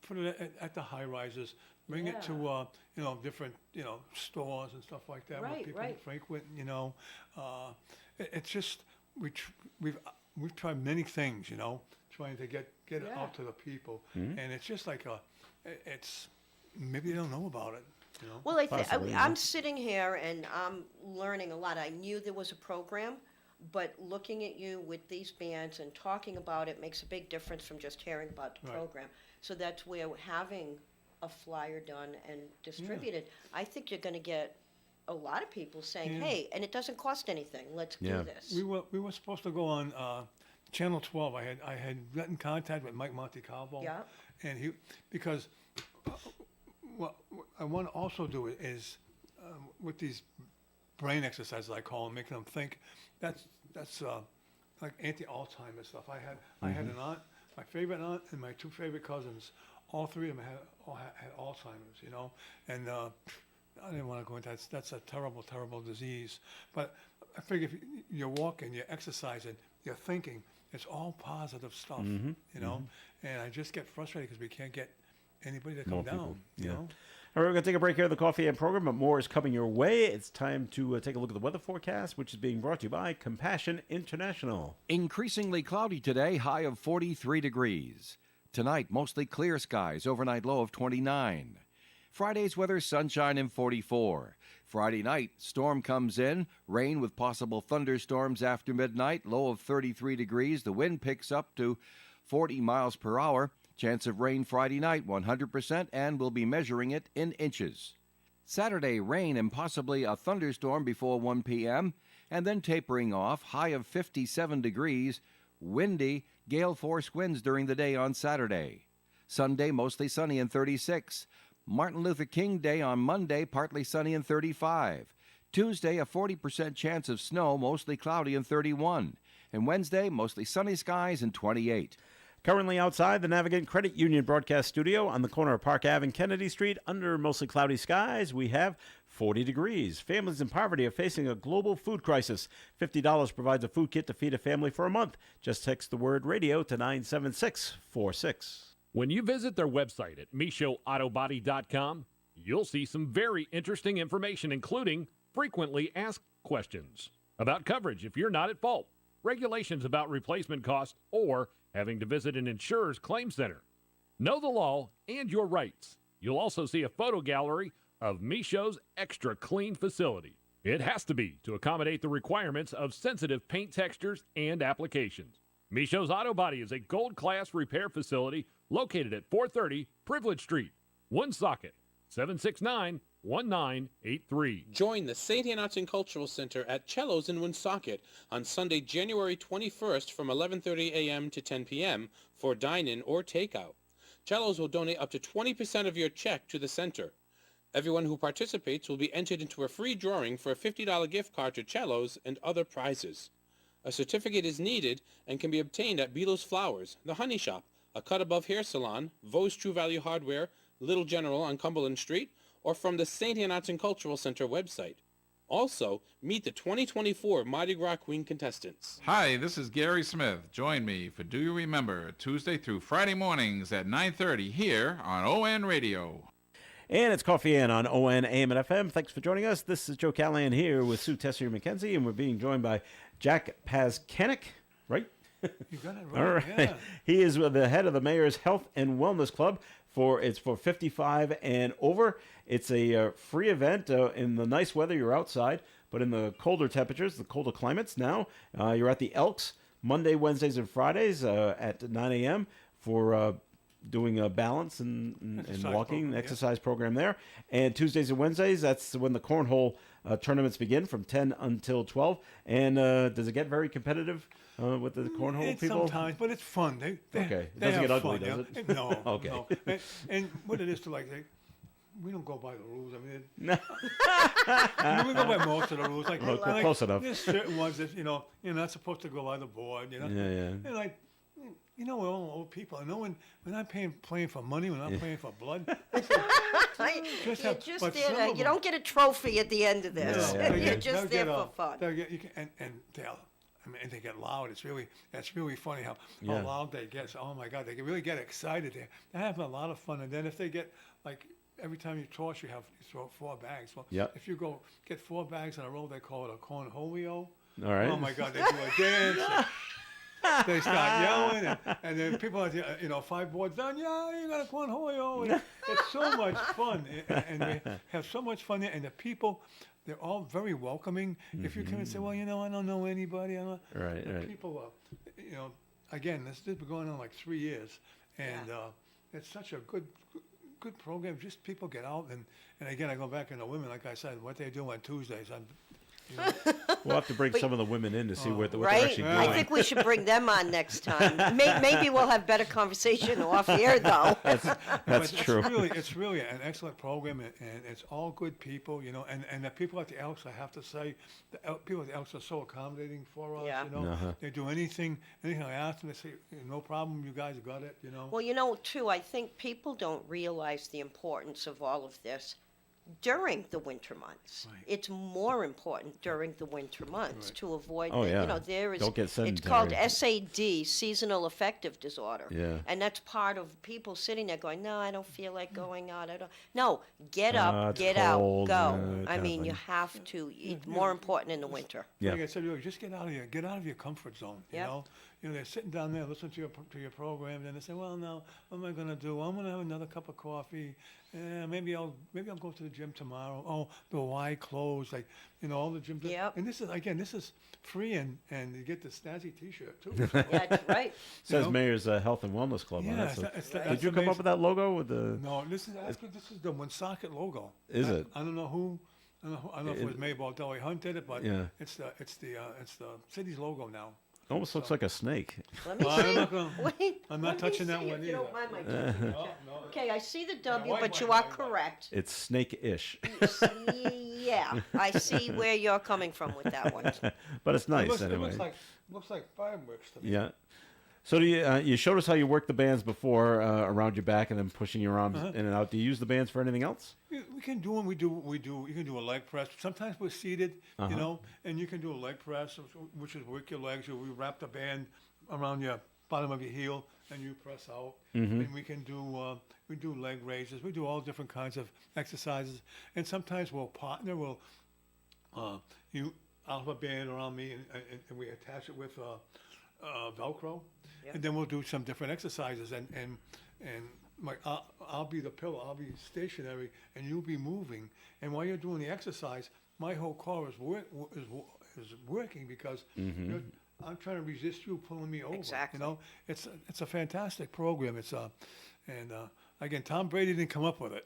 Speaker 8: Put it at the high rises. Bring it to different stores and stuff like that where
Speaker 4: Right,
Speaker 8: people
Speaker 4: right.
Speaker 8: frequent. It's just we've tried many things. Trying to get it
Speaker 4: Yeah.
Speaker 8: out to the people, and it's just like it's maybe they don't know about it.
Speaker 4: Well,
Speaker 2: Possibly,
Speaker 4: I'm sitting here and I'm learning a lot. I knew there was a program, but looking at you with these bands and talking about it makes a big difference from just hearing about the
Speaker 8: Right.
Speaker 4: program. So that's where having a flyer done and distributed, I think you're going to get a lot of people saying,
Speaker 8: Yeah.
Speaker 4: "Hey, and it doesn't cost anything. Let's
Speaker 2: Yeah.
Speaker 4: do this."
Speaker 8: We were supposed to go on Channel 12. I had got in contact with Mike Montecalvo.
Speaker 4: Yeah.
Speaker 8: And because what I want to also do is with these brain exercises I call them, making them think. That's like anti-Alzheimer's stuff. I had an aunt, my favorite aunt, and my 2 favorite cousins. All 3 of them had Alzheimer's. And I didn't want to go into that. That's a terrible, terrible disease. But I figure if you're walking, you're exercising, you're thinking, it's all positive stuff, And I just get frustrated because we can't get anybody to come
Speaker 2: More
Speaker 8: down,
Speaker 2: people,
Speaker 8: you know?
Speaker 2: All right, we're going to take a break here in the Coffee and program, but more is coming your way. It's time to take a look at the weather forecast, which is being brought to you by Compassion International.
Speaker 1: Increasingly cloudy today, high of 43 degrees. Tonight, mostly clear skies, overnight low of 29. Friday's weather, sunshine and 44. Friday night, storm comes in, rain with possible thunderstorms after midnight, low of 33 degrees. The wind picks up to 40 miles per hour. Chance of rain Friday night, 100%, and we'll be measuring it in inches. Saturday, rain and possibly a thunderstorm before 1 p.m., and then tapering off, high of 57 degrees, windy, gale-force winds during the day on Saturday. Sunday, mostly sunny and 36. Martin Luther King Day on Monday, partly sunny and 35. Tuesday, a 40% chance of snow, mostly cloudy and 31. And Wednesday, mostly sunny skies and 28.
Speaker 2: Currently outside the Navigant Credit Union broadcast studio on the corner of Park Ave and Kennedy Street, under mostly cloudy skies, we have 40 degrees. Families in poverty are facing a global food crisis. $50 provides a food kit to feed a family for a month. Just text the word radio to 97646.
Speaker 9: When you visit their website at MichaudAutobody.com, you'll see some very interesting information, including frequently asked questions about coverage if you're not at fault, regulations about replacement costs, or having to visit an insurer's claim center. Know the law and your rights. You'll also see a photo gallery of Michaud's extra clean facility. It has to be to accommodate the requirements of sensitive paint textures and applications. Michaud's Auto Body is a gold-class repair facility located at 430 Privilege Street, Woonsocket, 769-1983.
Speaker 10: Join the St. Anne's Cultural Center at Cello's in Woonsocket on Sunday, January 21st from 11:30 a.m. to 10 p.m. for dine-in or takeout. Cello's will donate up to 20% of your check to the center. Everyone who participates will be entered into a free drawing for a $50 gift card to Cello's and other prizes. A certificate is needed and can be obtained at Beatles Flowers, The Honey Shop, A Cut Above Hair Salon, Vos True Value Hardware, Little General on Cumberland Street, or from the St. Anne's Cultural Center website. Also, meet the 2024 Mardi Gras Queen contestants.
Speaker 11: Hi, this is Gary Smith. Join me for Do You Remember, Tuesday through Friday mornings at 9:30 here on ON Radio.
Speaker 2: And it's Coffee In on ON, AM, and FM. Thanks for joining us. This is Joe Callahan here with Sue Tessier McKenzie, and we're being joined by Jack Pazkanek, right?
Speaker 8: You got it right.
Speaker 2: All right.
Speaker 8: Yeah.
Speaker 2: He is the head of the Mayor's Health and Wellness Club. It's for 55 and over. It's a free event in the nice weather. You're outside, but in the colder temperatures, the colder climates now, you're at the Elks Monday, Wednesdays, and Fridays at 9 a.m. for doing a balance and
Speaker 8: Exercise
Speaker 2: walking
Speaker 8: program, yeah.
Speaker 2: exercise program there. And Tuesdays and Wednesdays, that's when the cornhole tournaments begin from 10 until 12. And does it get very competitive with the cornhole people?
Speaker 8: Sometimes, but it's fun.
Speaker 2: Okay. It
Speaker 8: they
Speaker 2: doesn't
Speaker 8: have
Speaker 2: get ugly,
Speaker 8: fun,
Speaker 2: does
Speaker 8: yeah.
Speaker 2: it?
Speaker 8: No.
Speaker 2: Okay.
Speaker 8: No. And what it is to we don't go by the rules. I mean, we go by most of the rules.
Speaker 2: Okay, close enough.
Speaker 8: There's certain ones that you're not supposed to go by the board.
Speaker 2: Yeah.
Speaker 8: And we're all old people. I know when I'm playing for money, when I'm playing for blood.
Speaker 4: You don't get a trophy at the end of this.
Speaker 2: Yeah.
Speaker 4: You're just there for fun.
Speaker 8: And they get loud. That's really funny how
Speaker 2: Yeah.
Speaker 8: loud they get. Oh my God, they can really get excited. They're having a lot of fun. And then if they get every time you toss, you throw 4 bags. Well,
Speaker 2: Yep.
Speaker 8: if you go get 4 bags in a row, they call it a cornholio.
Speaker 2: All right.
Speaker 8: Oh my God, they do a dance. They start yelling, and then people are, 5 boards down. Yeah, you got a cornholio. And it's so much fun, and we have so much fun there. And the people, they're all very welcoming. If you come and say, well, I don't know anybody.
Speaker 2: Right.
Speaker 8: People, again, this has been going on 3 years, and it's such a good program. Just people get out, and again, I go back into women, like I said, what they do on Tuesdays.
Speaker 2: We'll have to bring some of the women in to see what they're
Speaker 4: Right?
Speaker 2: actually doing.
Speaker 4: I think we should bring them on next time. Maybe we'll have better conversation off air, though.
Speaker 2: That's true.
Speaker 8: It's really an excellent program, and it's all good people, and the people at the Elks, I have to say, people at the Elks are so accommodating for us,
Speaker 4: Yeah.
Speaker 8: They do anything I ask them, they say, no problem, you guys got it,
Speaker 4: Well, too, I think people don't realize the importance of all of this during the winter months.
Speaker 8: Right.
Speaker 4: It's more important during the winter months to avoid,
Speaker 2: Oh, yeah.
Speaker 4: there is,
Speaker 2: Don't get
Speaker 4: it's called
Speaker 2: sedentary.
Speaker 4: SAD, seasonal affective disorder.
Speaker 2: Yeah.
Speaker 4: And that's part of people sitting there going, no, I don't feel like going out. No, get up,
Speaker 2: it's
Speaker 4: get
Speaker 2: cold,
Speaker 4: out, go.
Speaker 2: kind
Speaker 4: I
Speaker 2: of
Speaker 4: mean, you
Speaker 2: thing.
Speaker 4: have to. It's more important in the winter.
Speaker 2: Yeah.
Speaker 8: Like I said, just get out of your comfort zone,
Speaker 4: Yep.
Speaker 8: They're sitting down there listening to your program, and they say, well, now, what am I going to do? I'm going to have another cup of coffee. Maybe I'll go to the gym tomorrow. Oh, the Y closed, all the gyms.
Speaker 4: Yep.
Speaker 8: And this is free, and you get the snazzy T-shirt too.
Speaker 4: Yeah, that's right.
Speaker 2: Says
Speaker 8: know?
Speaker 2: Mayor's Health and Wellness Club. on
Speaker 8: Yeah,
Speaker 2: it, so-
Speaker 8: that's
Speaker 2: Did you come up
Speaker 8: amazing.
Speaker 2: with that logo with the?
Speaker 8: No, this is the Woonsocket logo.
Speaker 2: Is it?
Speaker 8: I don't know who. I don't know if it was Maybell Dolly Hunt did it, but
Speaker 2: Yeah.
Speaker 8: it's the city's logo now.
Speaker 2: Almost looks like a snake.
Speaker 4: Let me
Speaker 8: Well, I'm
Speaker 4: see.
Speaker 8: not gonna-
Speaker 4: Wait,
Speaker 8: I'm not
Speaker 4: let me
Speaker 8: touching that
Speaker 4: see
Speaker 8: one
Speaker 4: if you don't
Speaker 8: either.
Speaker 4: mind my touching it. Okay, I see the W,
Speaker 8: white,
Speaker 4: but you
Speaker 8: white,
Speaker 4: are
Speaker 8: white, white.
Speaker 4: correct.
Speaker 2: It's snake-ish,
Speaker 4: Yeah, I see where you're coming from with that one.
Speaker 2: but it's nice
Speaker 8: It
Speaker 2: anyway.
Speaker 8: looks like fireworks to me.
Speaker 2: Yeah. So do you showed us how you work the bands before around your back and then pushing your arms in and out. Do you use the bands for anything else?
Speaker 8: We can do them. We do. You can do a leg press. Sometimes we're seated, and you can do a leg press, which is work your legs. We wrap the band around your bottom of your heel, and you press out. And we can do leg raises. We do all different kinds of exercises. And sometimes we'll partner. I'll have a band around me, and we attach it with Velcro, and then we'll do some different exercises. And I'll be the pillar. I'll be stationary, and you'll be moving. And while you're doing the exercise, my whole core is working because I'm trying to resist you pulling me over.
Speaker 4: Exactly.
Speaker 8: It's a fantastic program. Again, Tom Brady didn't come up with it.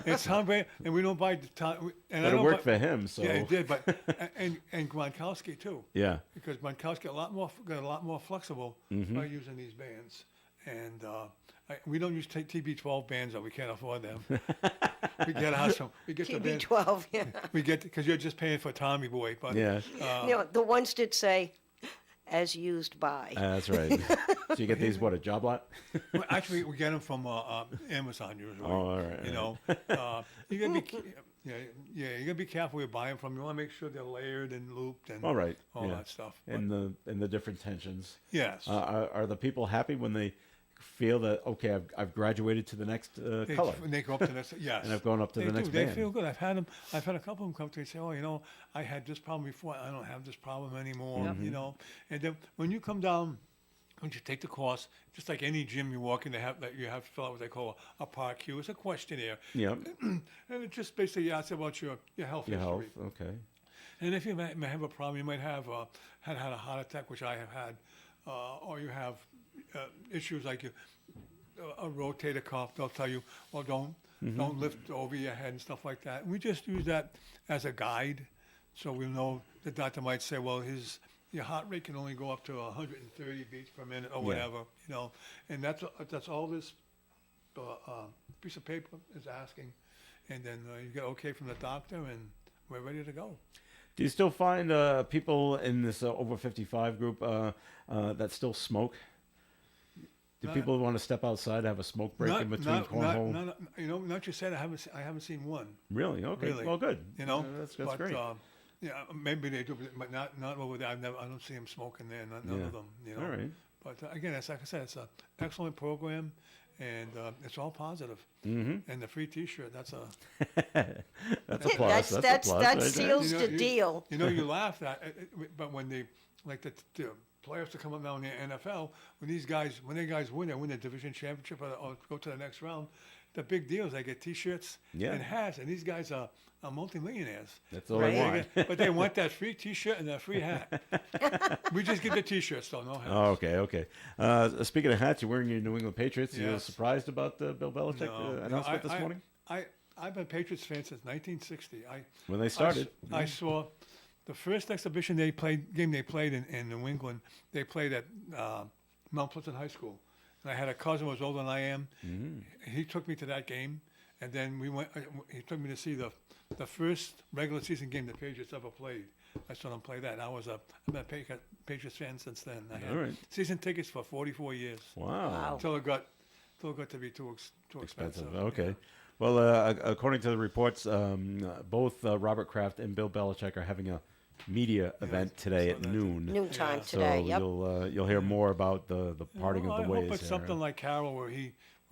Speaker 8: It's Tom Brady, and we don't buy the Tom. And
Speaker 2: But it worked for him, so
Speaker 8: Yeah, it did. But and Gronkowski too.
Speaker 2: yeah.
Speaker 8: Because Gronkowski got a lot more flexible by using these bands, and we don't use TB12 bands, though. We can't afford them. We get awesome. We get the band.
Speaker 4: TB12, yeah.
Speaker 8: We get because you're just paying for Tommy Boy, but
Speaker 2: Yeah.
Speaker 4: The ones did say, as used by.
Speaker 2: That's right. So you get these a job lot?
Speaker 8: well, actually we get them from Amazon usually.
Speaker 2: Oh, all right,
Speaker 8: You gotta be. Yeah, yeah, you gotta be careful where you buy them from. You want to make sure they're layered and looped and
Speaker 2: All right.
Speaker 8: all
Speaker 2: yeah.
Speaker 8: that stuff.
Speaker 2: And the different tensions.
Speaker 8: Yes.
Speaker 2: Are the people happy when they feel that, okay, I've graduated to the next color?
Speaker 8: When they go up to this, yes.
Speaker 2: And I've gone up to
Speaker 8: They
Speaker 2: the
Speaker 8: do.
Speaker 2: next
Speaker 8: They
Speaker 2: band.
Speaker 8: feel good. I've had a couple of them come to me and say, "Oh, you know, I had this problem before. I don't have this problem anymore." You know, and then when you come down, when you take the course, just like any gym you walk in, you have to fill out what they call a PAR-Q. It's a questionnaire,
Speaker 2: Yep.
Speaker 8: and it just basically asks about your health
Speaker 2: Your
Speaker 8: history.
Speaker 2: health. Okay.
Speaker 8: And if you may have a problem, you might have had a heart attack, which I have had, or you have issues like a rotator cuff. They'll tell you, well, don't lift over your head and stuff like that. We just use that as a guide, so we know the doctor might say, well, your heart rate can only go up to 130 beats per minute or whatever, you know, and that's all this piece of paper is asking, and then you get okay from the doctor, and we're ready to go.
Speaker 2: Do you still find people in this over 55 group that still smoke? Do people want to step outside, have a smoke break in between cornhole?
Speaker 8: You know, not you said I haven't seen one.
Speaker 2: Really? Okay.
Speaker 8: Really.
Speaker 2: Well, good.
Speaker 8: You know,
Speaker 2: that's
Speaker 8: but,
Speaker 2: great.
Speaker 8: Yeah, maybe they do, but not over there. I don't see them smoking there. None
Speaker 2: Yeah.
Speaker 8: of them. You know.
Speaker 2: All right.
Speaker 8: But again, it's like I said, it's an excellent program, and it's all positive.
Speaker 2: Mm-hmm.
Speaker 8: And the free T-shirt, that's a
Speaker 2: That's a plus. That's a
Speaker 4: that
Speaker 2: plus. right there.
Speaker 4: seals the deal.
Speaker 8: You know, you laugh at it, but when they like the players to come up now in the NFL, when they guys win, they win the division championship or go to the next round. The big deal is they get T-shirts
Speaker 2: Yeah.
Speaker 8: and hats, and these guys are multimillionaires.
Speaker 2: That's all I want.
Speaker 8: But they want that free T-shirt and that free hat. We just give the T-shirts, though, no hats.
Speaker 2: Oh, okay. Speaking of hats, you're wearing your New England Patriots. You
Speaker 8: Yes.
Speaker 2: surprised about the Bill Belichick announcement this morning?
Speaker 8: I've been a Patriots fan since 1960.
Speaker 2: When they started.
Speaker 8: I saw the first exhibition game they played in New England. They played at Mount Pleasant High School, and I had a cousin who was older than I am. He took me to that game, and then we went. He took me to see the first regular season game the Patriots ever played. I saw them play that. And I've been a Patriots fan since then. I had
Speaker 2: All right.
Speaker 8: season tickets for 44 years.
Speaker 2: Wow.
Speaker 8: Until it got to be too expensive.
Speaker 2: Okay. Well, according to the reports, both Robert Kraft and Bill Belichick are having a media event today at noon.
Speaker 4: Noontime
Speaker 8: Yeah.
Speaker 4: today.
Speaker 2: So
Speaker 4: Yep.
Speaker 2: you'll hear more about the parting
Speaker 8: Well,
Speaker 2: of the ways.
Speaker 8: I hope it's
Speaker 2: here.
Speaker 8: something like Carroll where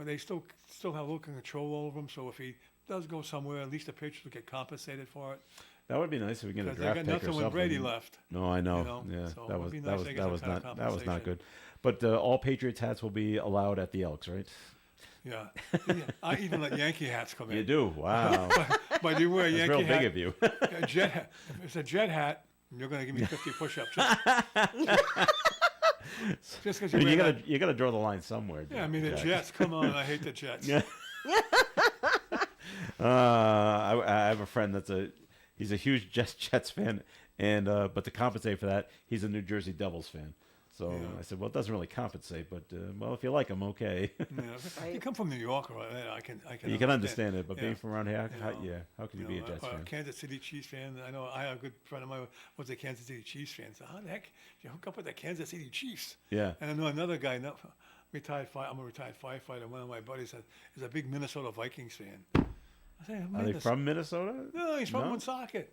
Speaker 8: they still have a little control over him. So if he does go somewhere, at least the Patriots will get compensated for it.
Speaker 2: That would be nice if we get a
Speaker 8: Because they
Speaker 2: draft
Speaker 8: got
Speaker 2: pick or
Speaker 8: nothing
Speaker 2: something.
Speaker 8: when Brady left.
Speaker 2: No, I know.
Speaker 8: You know,
Speaker 2: Yeah,
Speaker 8: so it
Speaker 2: that
Speaker 8: would
Speaker 2: was
Speaker 8: be
Speaker 2: that
Speaker 8: nice
Speaker 2: was
Speaker 8: to get
Speaker 2: that
Speaker 8: some
Speaker 2: was
Speaker 8: kind of
Speaker 2: not
Speaker 8: compensation.
Speaker 2: good. But all Patriots hats will be allowed at the Elks, right?
Speaker 8: Yeah. I even let Yankee hats come in.
Speaker 2: You do. Wow.
Speaker 8: But you wear a
Speaker 2: That's
Speaker 8: Yankee
Speaker 2: real
Speaker 8: hat.
Speaker 2: big of you.
Speaker 8: A jet hat. If it's a jet hat, you're going to give me 50 push-ups. Just because
Speaker 2: You gotta draw the line somewhere.
Speaker 8: Yeah, I mean, the
Speaker 2: Jack.
Speaker 8: Jets, come on. I hate the Jets.
Speaker 2: Yeah. I have a friend he's a huge Jets fan, and but to compensate for that, he's a New Jersey Devils fan. So I said, well, it doesn't really compensate, but well, if you like him, okay.
Speaker 8: Yeah. You come from New York, right? I can
Speaker 2: You can understand it, but being
Speaker 8: Yeah.
Speaker 2: from around here,
Speaker 8: You know,
Speaker 2: how can you be a Jets fan?
Speaker 8: Kansas City Chiefs fan. I know I have a good friend of mine was a Kansas City Chiefs fan. So how the heck you hook up with the Kansas City Chiefs?
Speaker 2: Yeah.
Speaker 8: And I know another guy, I'm a retired firefighter. One of my buddies is a big Minnesota Vikings fan. I say,
Speaker 2: Are they from Minnesota?
Speaker 8: No, he's from
Speaker 2: No?
Speaker 8: Woonsocket.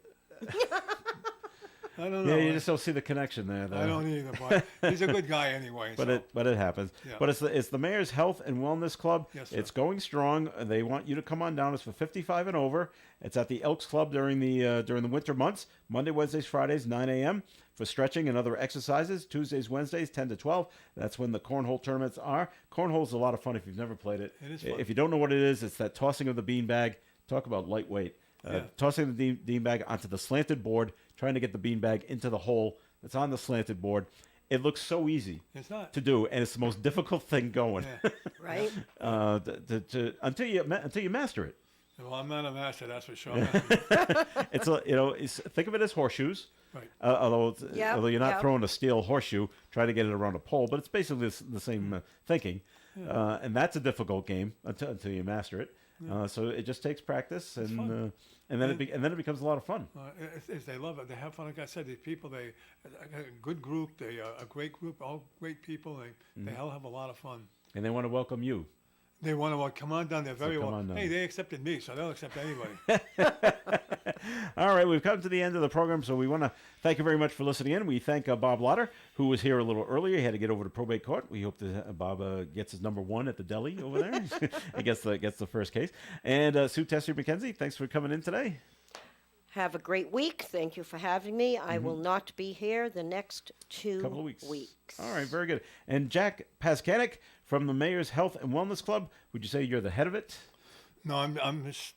Speaker 8: I don't know.
Speaker 2: Yeah, you just don't see the connection there. Though.
Speaker 8: I don't either, but he's a good guy anyway.
Speaker 2: But it happens.
Speaker 8: Yeah.
Speaker 2: But it's the Mayor's Health and Wellness Club.
Speaker 8: Yes, sir.
Speaker 2: It's going strong. They want you to come on down. It's for 55 and over. It's at the Elks Club during the winter months. Monday, Wednesdays, Fridays, 9 a.m. for stretching and other exercises. Tuesdays, Wednesdays, 10 to 12. That's when the cornhole tournaments are. Cornhole's a lot of fun if you've never played it.
Speaker 8: It is fun.
Speaker 2: If you don't know what it is, it's that tossing of the beanbag. Talk about lightweight. Tossing the beanbag onto the slanted board, trying to get the beanbag into the hole that's on the slanted board. It looks so easy
Speaker 8: It's not.
Speaker 2: to do, and it's the most difficult thing going.
Speaker 8: Yeah.
Speaker 4: Right?
Speaker 2: Until you master it.
Speaker 8: Well, I'm not a master, that's for sure.
Speaker 2: Think of it as horseshoes.
Speaker 8: Right.
Speaker 2: Although
Speaker 4: Yep,
Speaker 2: you're not
Speaker 4: yep.
Speaker 2: throwing a steel horseshoe, trying to get it around a pole, but it's basically the same thinking. And that's a difficult game until you master it. So it just takes practice, and then it becomes a lot of fun.
Speaker 8: They love it. They have fun. Like I said, these people, a good group. They are a great group, all great people. They all have a lot of fun.
Speaker 2: And they want to welcome you.
Speaker 8: They want to come on down. They're very
Speaker 2: come
Speaker 8: well.
Speaker 2: on down.
Speaker 8: Hey, they accepted me, so they'll accept anybody.
Speaker 2: All right, we've come to the end of the program, so we want to thank you very much for listening in. We thank Bob Lauder, who was here a little earlier. He had to get over to probate court. We hope that Bob gets his number one at the deli over there. He gets the first case. And Sue Tester McKenzie, thanks for coming in today.
Speaker 4: Have a great week. Thank you for having me. I will not be here the next 2
Speaker 2: Couple of weeks.
Speaker 4: weeks.
Speaker 2: All right, very good. And Jack Paskanik from the Mayor's Health and Wellness Club, would you say you're the head of it?
Speaker 8: No, I'm just.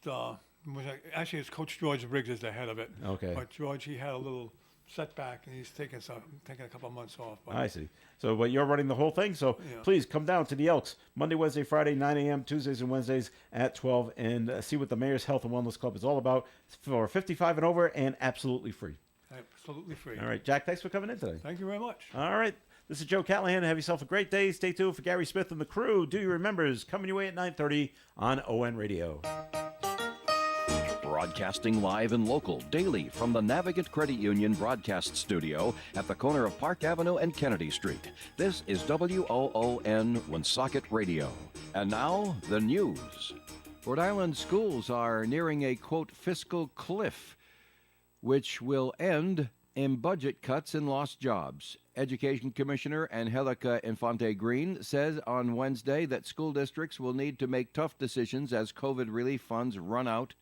Speaker 8: Actually, it's Coach George Briggs is the head of it.
Speaker 2: Okay.
Speaker 8: But George, he had a little setback, and he's taking a couple of months off. But
Speaker 2: I see. So, but you're running the whole thing. So
Speaker 8: Yeah.
Speaker 2: please come down to the Elks Monday, Wednesday, Friday, 9 a.m., Tuesdays and Wednesdays at 12, and see what the Mayor's Health and Wellness Club is all about for 55 and over and absolutely free.
Speaker 8: absolutely free.
Speaker 2: All right, Jack, thanks for coming in today.
Speaker 8: Thank you very much.
Speaker 2: All right. This is Joe Callahan. Have yourself a great day. Stay tuned for Gary Smith and the crew. Do your remembers coming your way at 9:30 on ON Radio.
Speaker 1: Broadcasting live and local daily from the Navigant Credit Union broadcast studio at the corner of Park Avenue and Kennedy Street. This is WOON Woonsocket Radio. And now, the news. Rhode Island schools are nearing a, quote, fiscal cliff, which will end in budget cuts and lost jobs. Education Commissioner Angelica Infante Green says on Wednesday that school districts will need to make tough decisions as COVID relief funds run out.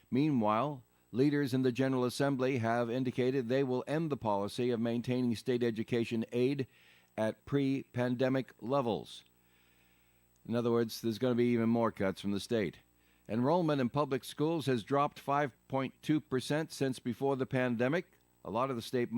Speaker 1: Meanwhile, leaders in the General Assembly have indicated they will end the policy of maintaining state education aid at pre-pandemic levels. In other words, there's going to be even more cuts from the state. Enrollment in public schools has dropped 5.2% since before the pandemic. A lot of the state